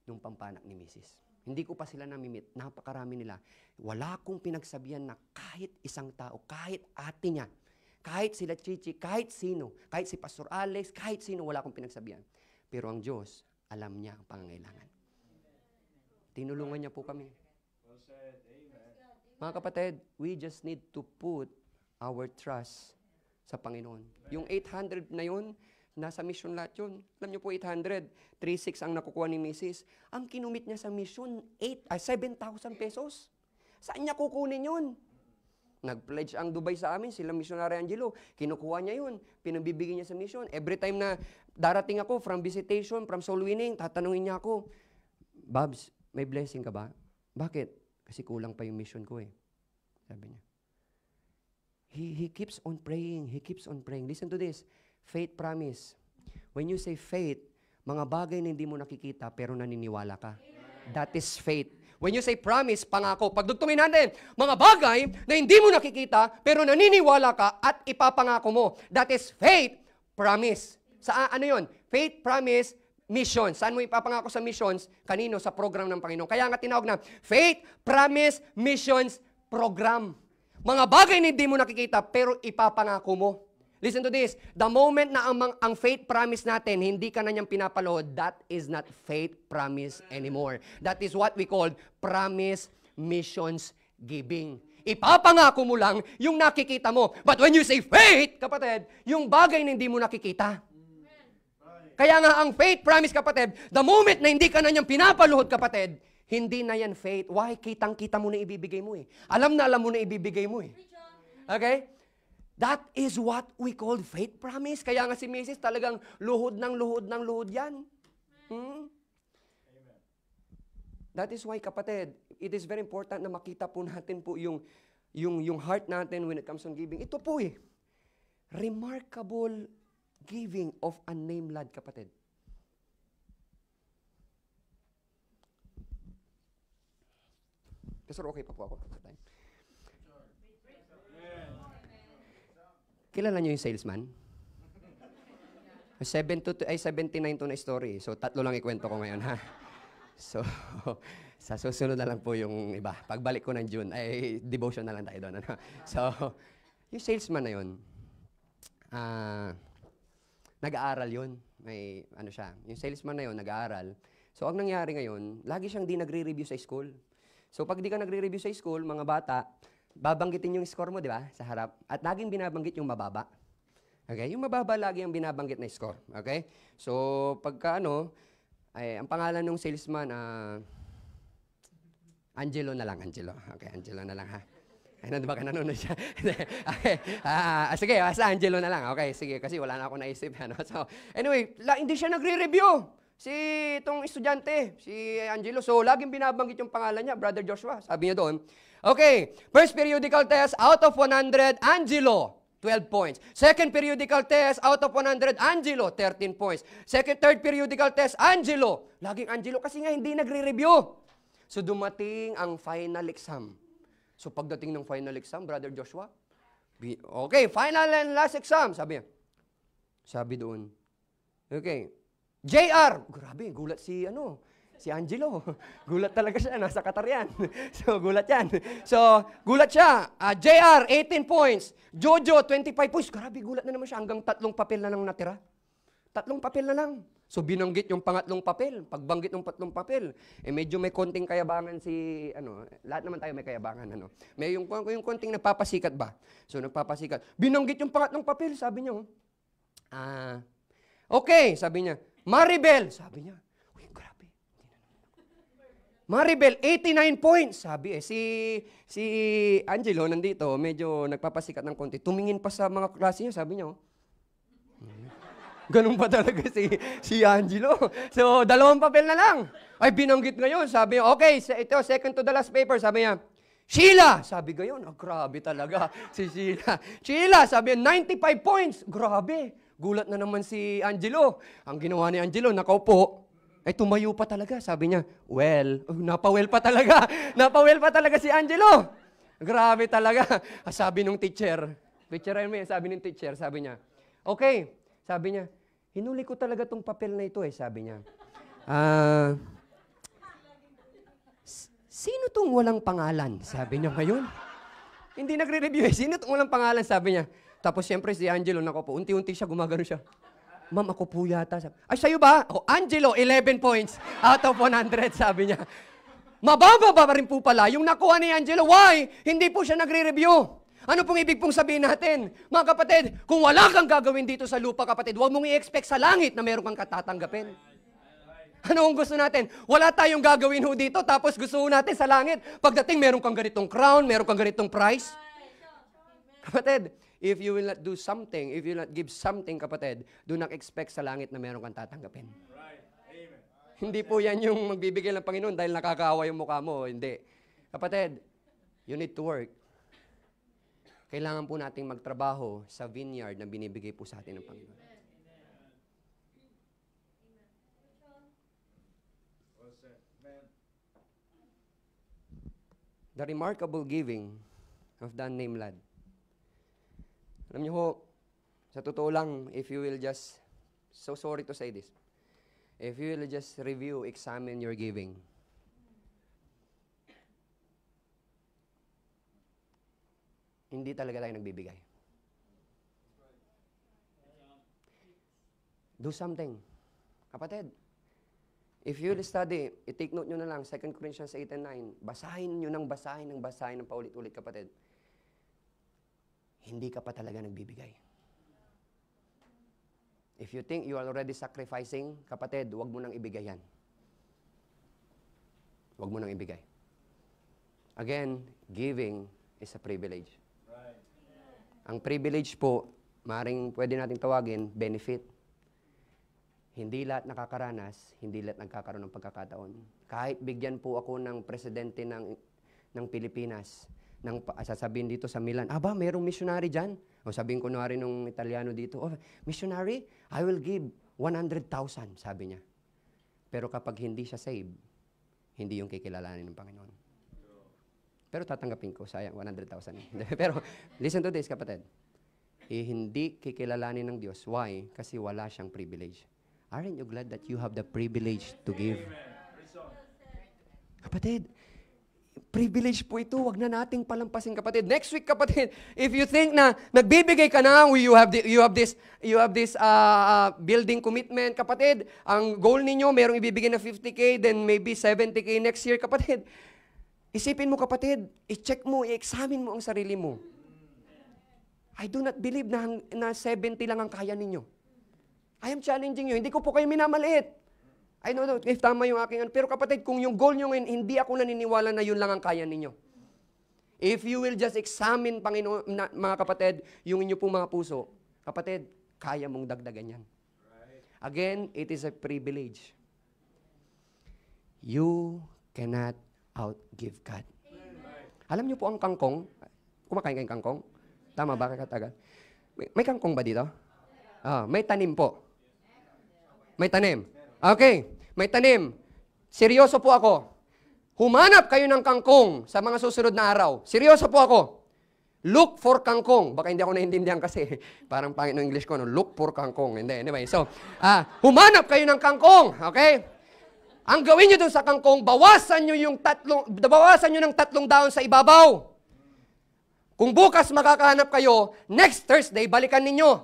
Speaker 2: nung pampanak ni Mrs. Hindi ko pa sila namimit. Napakarami nila. Wala akong pinagsabihan na kahit isang tao, kahit ate niya, kahit sila Chichi, kahit sino, kahit si Pastor Alex, kahit sino, wala akong pinagsabihan. Pero ang Diyos, alam niya ang pangangailangan. Tinulungan niya po kami. Mga kapatid, we just need to put our trust sa Panginoon. Yung 800 na yun, nasa mission lahat yun. Alam niyo po, 800. 3,600 ang nakukuha ni Mrs. Ang kinumit niya sa mission, 7,000 pesos. Saan niya kukunin yun? Nag-pledge ang Dubai sa amin, sila Missionary Angelo. Kinukuha niya yun, pinabibigyan niya sa mission. Every time na darating ako from visitation, from soul winning, tatanungin niya ako, Babs, may blessing ka ba? Bakit? Kasi kulang pa yung mission ko eh. Sabi niya. He keeps on praying. He keeps on praying. Listen to this. Faith promise. When you say faith, mga bagay na hindi mo nakikita pero naniniwala ka. That is faith. When you say promise, pangako. Pagdugtungin natin, mga bagay na hindi mo nakikita pero naniniwala ka at ipapangako mo. That is faith promise. Ano yun? Faith promise mission. Saan mo ipapangako sa missions? Kanino? Sa program ng Panginoon. Kaya nga tinawag na faith promise missions program. Mga bagay na hindi mo nakikita pero ipapangako mo. Listen to this. The moment na ang faith promise natin, hindi ka na niyang pinapalood, that is not faith promise anymore. That is what we call promise missions giving. Ipapangako mo lang yung nakikita mo. But when you say faith, kapatid, yung bagay na hindi mo nakikita. Kaya nga ang faith promise, kapatid, the moment na hindi ka na niyang pinapaluhod, kapatid, hindi na yan faith. Why? Kitang-kita mo na ibibigay mo eh. Alam mo na ibibigay mo eh. Okay? That is what we call faith promise. Kaya nga si Mrs. talagang luhod yan. That is why, kapatid, it is very important na makita po natin po yung heart natin when it comes on giving. Ito po eh. Remarkable giving of a named lad, kapatid. Pastor, okay pa po ako. Kilala niyo yung salesman? 79 to na story. So, 3 lang ikwento ko ngayon, ha? So, sa susunod na lang po yung iba. Pagbalik ko ng June, devotion na lang tayo doon. Ano? So, yung salesman na yun, nag-aaral yun. May, siya, yung salesman na yun, nag-aaral. So, ang nangyari ngayon, lagi siyang di nagre-review sa school. So, pag di ka nagre-review sa school, mga bata, babanggitin yung score mo, di ba? Sa harap. At laging binabanggit yung mababa. Okay? Yung mababa lagi ang binabanggit na score. Okay? So, pagka ang pangalan ng salesman, Angelo na lang. Angelo. Okay, Angelo na lang ha. Ay, baka nanonood siya. Okay. Sige, sa Angelo na lang. Okay, sige, kasi wala na ako naisip. Ano? So, anyway, hindi siya nagre-review. Itong estudyante, si Angelo. So, laging binabanggit yung pangalan niya, Brother Joshua. Sabi niya doon, okay, first periodical test, out of 100, Angelo. 12 points. Second periodical test, out of 100, Angelo, 13 points. Third periodical test, Angelo. Laging Angelo kasi nga hindi nagre-review. So dumating ang final exam. So pagdating ng final exam, Brother Joshua, okay, final and last exam, sabi niya. Sabi doon, okay, JR, grabe, gulat si Angelo. Gulat talaga siya, nasa Qatar yan. So, gulat yan. So, gulat siya. JR, 18 points. Jojo, 25 points. Grabe, gulat na naman siya. Hanggang 3 papel na lang natira. 3 papel na lang. So, binanggit yung pangatlong papel. Pagbanggit ng 3 papel, medyo may konting kayabangan lahat naman tayo may kayabangan, May yung konting nagpapasikat ba? So, nagpapasikat. Binanggit yung pangatlong papel, sabi niya, okay, sabi niya, Maribel, sabi niya, Maribel, 89 points. Sabi si Angelo nandito, medyo nagpapasikat ng konti. Tumingin pa sa mga klase niya, sabi niya, ganun pa talaga si Angelo. So, 2 papel na lang. Ay, binanggit ngayon. Sabi niya, okay, ito, second to the last paper. Sabi niya, Sheila! Sabi gayon, grabe talaga si Sheila. Sheila, sabi niya, 95 points. Grabe. Gulat na naman si Angelo. Ang ginawa ni Angelo, nakaupo. Ay, tumayo pa talaga. Sabi niya, napawel pa talaga. Napawel pa talaga si Angelo. Grabe talaga. Sabi nung teacher, sabi ng teacher, sabi niya, okay, sabi niya, hinuli ko talaga tong papel na ito sabi niya. Sino tong walang pangalan? Sabi niya ngayon. Hindi nagre-review Sino tong walang pangalan? Sabi niya. Tapos siyempre si Angelo, unti-unti siya, gumagano siya. Ma'am, ako po yata. Ay, sa'yo ba? Angelo, 11 points out of 100, sabi niya. Mababa ba rin po pala yung nakuha ni Angelo? Why? Hindi po siya nagre-review. Ano pong ibig pong sabihin natin? Mga kapatid, kung wala kang gagawin dito sa lupa, kapatid, huwag mong i-expect sa langit na meron kang katatanggapin. Ano ang gusto natin? Wala tayong gagawin dito, tapos gusto natin sa langit. Pagdating, meron kang ganitong crown, meron kang ganitong prize. Kapatid, if you will not do something, if you will not give something, kapatid, do not expect sa langit na meron kang tatanggapin. Right. Amen. Hindi po yan yung magbibigay ng Panginoon dahil nakakaawa yung mukha mo. Hindi. Kapatid, you need to work. Kailangan po nating magtrabaho sa vineyard na binibigay po sa atin ng Panginoon. The remarkable giving of the unnamed lad. Alam niyo ho, sa totoo lang, if you will just, so sorry to say this, if you will just review, examine your giving, hindi talaga tayo nagbibigay. Do something. Kapatid, if you will study, i-take note nyo na lang, 2 Corinthians 8 and 9, basahin nyo ng basahin ng paulit-ulit, kapatid. Hindi ka pa talaga nagbibigay. If you think you are already sacrificing, kapatid, huwag mo nang ibigay yan. Huwag mo nang ibigay. Again, giving is a privilege. Right. Ang privilege po, maaaring pwede nating tawagin, benefit. Hindi lahat nakakaranas, hindi lahat nagkakaroon ng pagkakataon. Kahit bigyan po ako ng presidente ng Pilipinas, sasabihin dito sa Milan, merong missionary dyan? O sabihin ko na rin nung Italiano dito, missionary, I will give 100,000, sabi niya. Pero kapag hindi siya saved, hindi yung kikilalanin ng Panginoon. Pero tatanggapin ko, sayang, 100,000. Pero listen to this, kapatid. Hindi kikilalanin ng Diyos. Why? Kasi wala siyang privilege. Aren't you glad that you have the privilege to give? Kapatid, privilege po ito. Wag na nating palampasin, kapatid. Next week, kapatid, if you think na nagbibigay ka na, you have this building commitment, kapatid, ang goal ninyo, merong ibibigay na 50K, then maybe 70K next year, kapatid. Isipin mo, kapatid, i-check mo, i-examine mo ang sarili mo. I do not believe na 70 lang ang kaya ninyo. I am challenging you. Hindi ko po kayo minamaliit. I don't know if tama yung aking pero kapatid, kung yung goal nyo ngayon, hindi ako naniniwala na yun lang ang kaya ninyo. If you will just examine, Panginoon, mga kapatid, yung inyo pong mga puso, kapatid, kaya mong dagdagan yan. Again, it is a privilege. You cannot outgive God. Alam niyo po ang kangkong? Kumakain kayong kangkong? Tama ba, kakatagal? May kangkong ba dito? May tanim po. May tanim. Okay, may tanim. Seryoso po ako. Humanap kayo ng kangkong sa mga susunod na araw. Seryoso po ako. Look for kangkong. Baka hindi ako naintindihan kasi parang pangit ng English ko, no? Look for kangkong. Hindi, anyway. So, humanap kayo ng kangkong. Okay? Ang gawin nyo dun sa kangkong, bawasan nyo ng 3 dahon sa ibabaw. Kung bukas makakahanap kayo, next Thursday, balikan ninyo.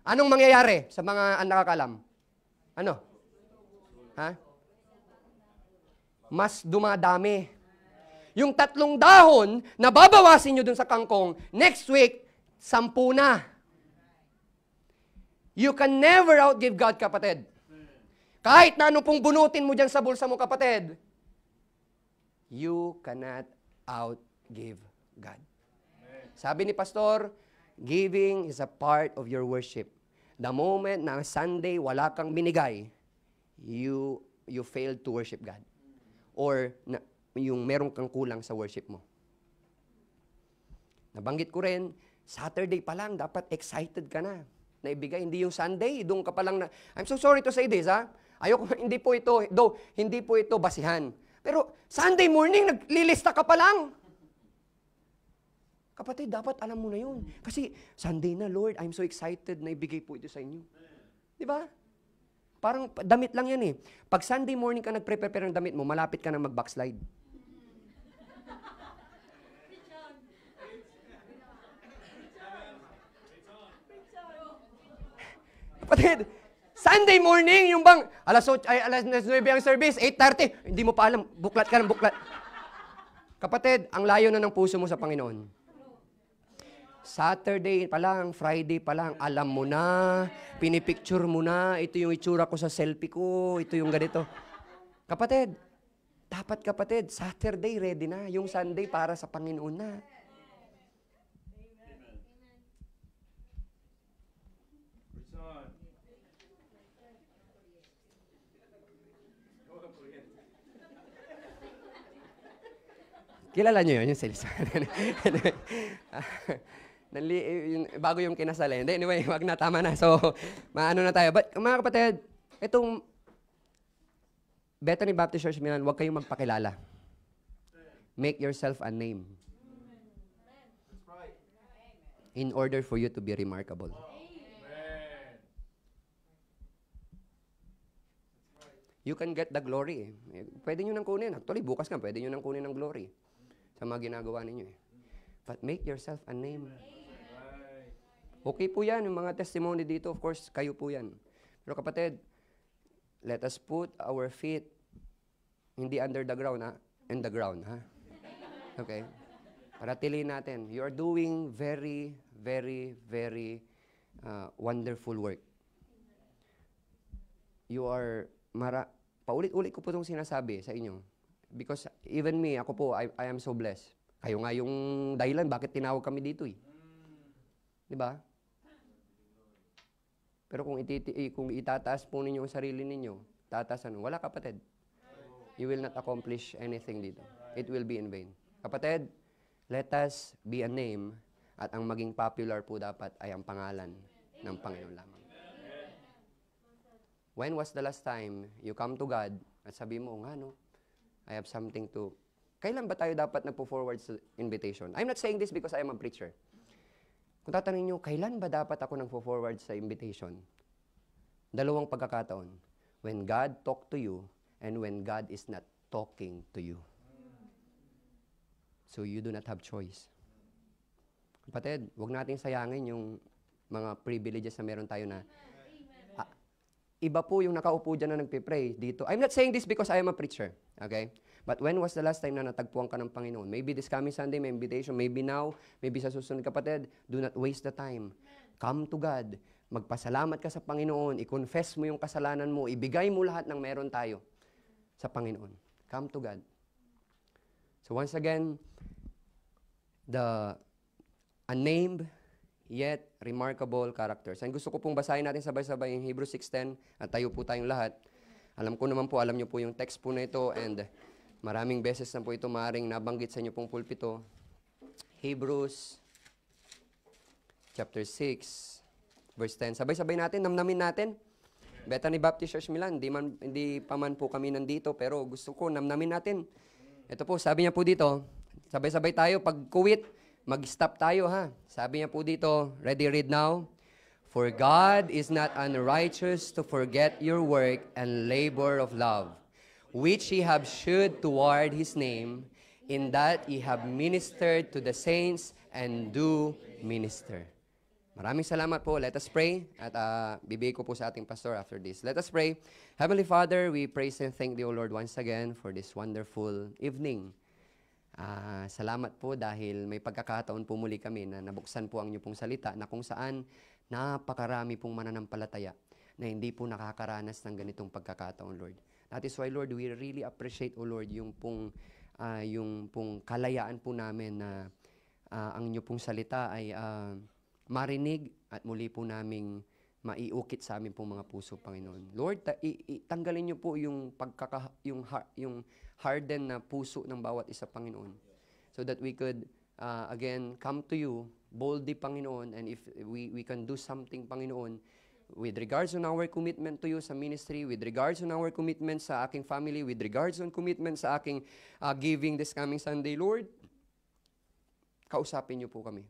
Speaker 2: Anong mangyayari sa mga nakakalam? Ano? Mas dumadami. Yung 3 dahon na babawasin nyo dun sa kangkong, next week, 10 na. You can never outgive God, kapatid. Kahit na ano pong bunutin mo dyan sa bulsa mo, kapatid, you cannot outgive God. Sabi ni Pastor, giving is a part of your worship. The moment na Sunday, wala kang binigay, you failed to worship God. Or yung meron kang kulang sa worship mo. Nabanggit ko rin, Saturday pa lang, dapat excited ka na ibigay. Hindi yung Sunday, doon ka pa lang na, I'm so sorry to say this, Ayoko, hindi po ito basihan. Pero Sunday morning, naglilista ka pa lang. Kapatid, dapat alam mo na yun. Kasi Sunday na, Lord, I'm so excited na ibigay po ito sa inyo. Di ba? Parang damit lang yan eh. Pag Sunday morning ka nagprepare ng damit mo, malapit ka na mag-backslide. Kapatid, Sunday morning, yung bang, alas 9 ang service, 8:30, hindi mo pa alam, buklat ka ng buklat. Kapatid, ang layo na ng puso mo sa Panginoon. Saturday pa lang, Friday pa lang, alam mo na, pinipicture mo na, ito yung itsura ko sa selfie ko, ito yung ganito. Kapatid, dapat kapatid, Saturday ready na, yung Sunday para sa Panginoon na. Kilala nyo yun, yung sales. Bago yung kinasal eh. Anyway, wag na, tama na. So, maano na tayo. But, mga kapatid, itong Bethany Baptist Church Milan, wag kayong magpakilala. Make yourself a name. In order for you to be remarkable. You can get the glory. Pwede nyo nang kunin. Actually, bukas nga, pwede nyo nang kunin ng glory sa mga ginagawa ninyo eh. But make yourself a name. Okay po yan, yung mga testimony dito, of course, kayo po yan. Pero kapatid, let us put our feet hindi under the ground, in the ground, Okay? Para tiliin natin, you are doing very, very, very wonderful work. You are, paulit-ulit ko po itong sinasabi sa inyo. Because even me, ako po, I am so blessed. Kayo nga yung dahilan, bakit tinawag kami dito eh. Di ba? Pero kung itataas po ninyo ang sarili ninyo, tataas wala kapatid. You will not accomplish anything dito. It will be in vain. Kapatid, let us be a name at ang maging popular po dapat ay ang pangalan ng Panginoon lamang. When was the last time you come to God at sabi mo, I have something to... Kailan ba tayo dapat nagpo-forward sa invitation? I'm not saying this because I am a preacher. Kung tatanungin nyo, kailan ba dapat ako nagpo-forward sa invitation? 2 pagkakataon. When God talk to you and when God is not talking to you. So you do not have choice. Kapatid, huwag nating sayangin yung mga privileges na meron tayo na iba po yung nakaupo dyan na nagpipray dito. I'm not saying this because I am a preacher. Okay? But when was the last time na natagpuan ka ng Panginoon? Maybe this coming Sunday, may invitation. Maybe now, maybe sa susunod kapatid. Do not waste the time. Come to God. Magpasalamat ka sa Panginoon. I-confess mo yung kasalanan mo. Ibigay mo lahat ng meron tayo sa Panginoon. Come to God. So once again, the unnamed yet remarkable characters. And gusto ko pong basahin natin sabay-sabay yung Hebrews 6:10 at tayo po tayong lahat. Alam ko naman po, alam niyo po yung text po na ito and maraming beses na po ito maaaring nabanggit sa inyo pong pulpito. Hebrews chapter 6 verse 10. Sabay-sabay natin, namnamin natin. Bethany Baptist Church Milan, hindi pa man po kami nandito pero gusto ko namnamin natin. Ito po, sabi niya po dito, sabay-sabay tayo, pag kuwit, mag-stop tayo ha. Sabi niya po dito, ready, read now. For God is not unrighteous to forget your work and labor of love, which ye have shewed toward his name, in that ye have ministered to the saints and do minister. Maraming salamat po. Let us pray at bibigay ko po sa ating pastor after this. Let us pray. Heavenly Father, we praise and thank Thee, O Lord, once again for this wonderful evening. Salamat po dahil may pagkakataon po muli kami na nabuksan po ang inyo pong salita na kung saan napakarami pong mananampalataya na hindi po nakakaranas ng ganitong pagkakataon, Lord. That is why, Lord, we really appreciate, O Lord, yung pong kalayaan po namin na ang inyo pong salita ay marinig at muli po naming maiukit sa amin pong mga puso, Panginoon. Lord, tanggalin niyo po yung yung harden na puso ng bawat isa, Panginoon. So that we could, again, come to you boldly, Panginoon, and if we can do something, Panginoon, with regards on our commitment to you sa ministry, with regards on our commitment sa aking family, with regards on commitment sa aking giving this coming Sunday, Lord, kausapin niyo po kami.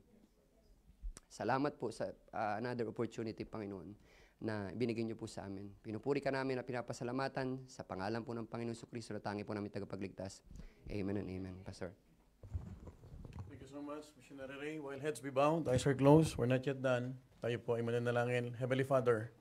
Speaker 2: Salamat po sa another opportunity, Panginoon, na binigyan niyo po sa amin. Pinupuri ka namin at pinapasalamatan sa pangalan po ng Panginoon Jesucristo na tangi po namin tagapagligtas. Amen and amen. Pastor.
Speaker 1: Thank you so much, Missionary Ray. While heads be bowed, eyes are closed, we're not yet done. Tayo po ay mananalangin. Heavenly Father,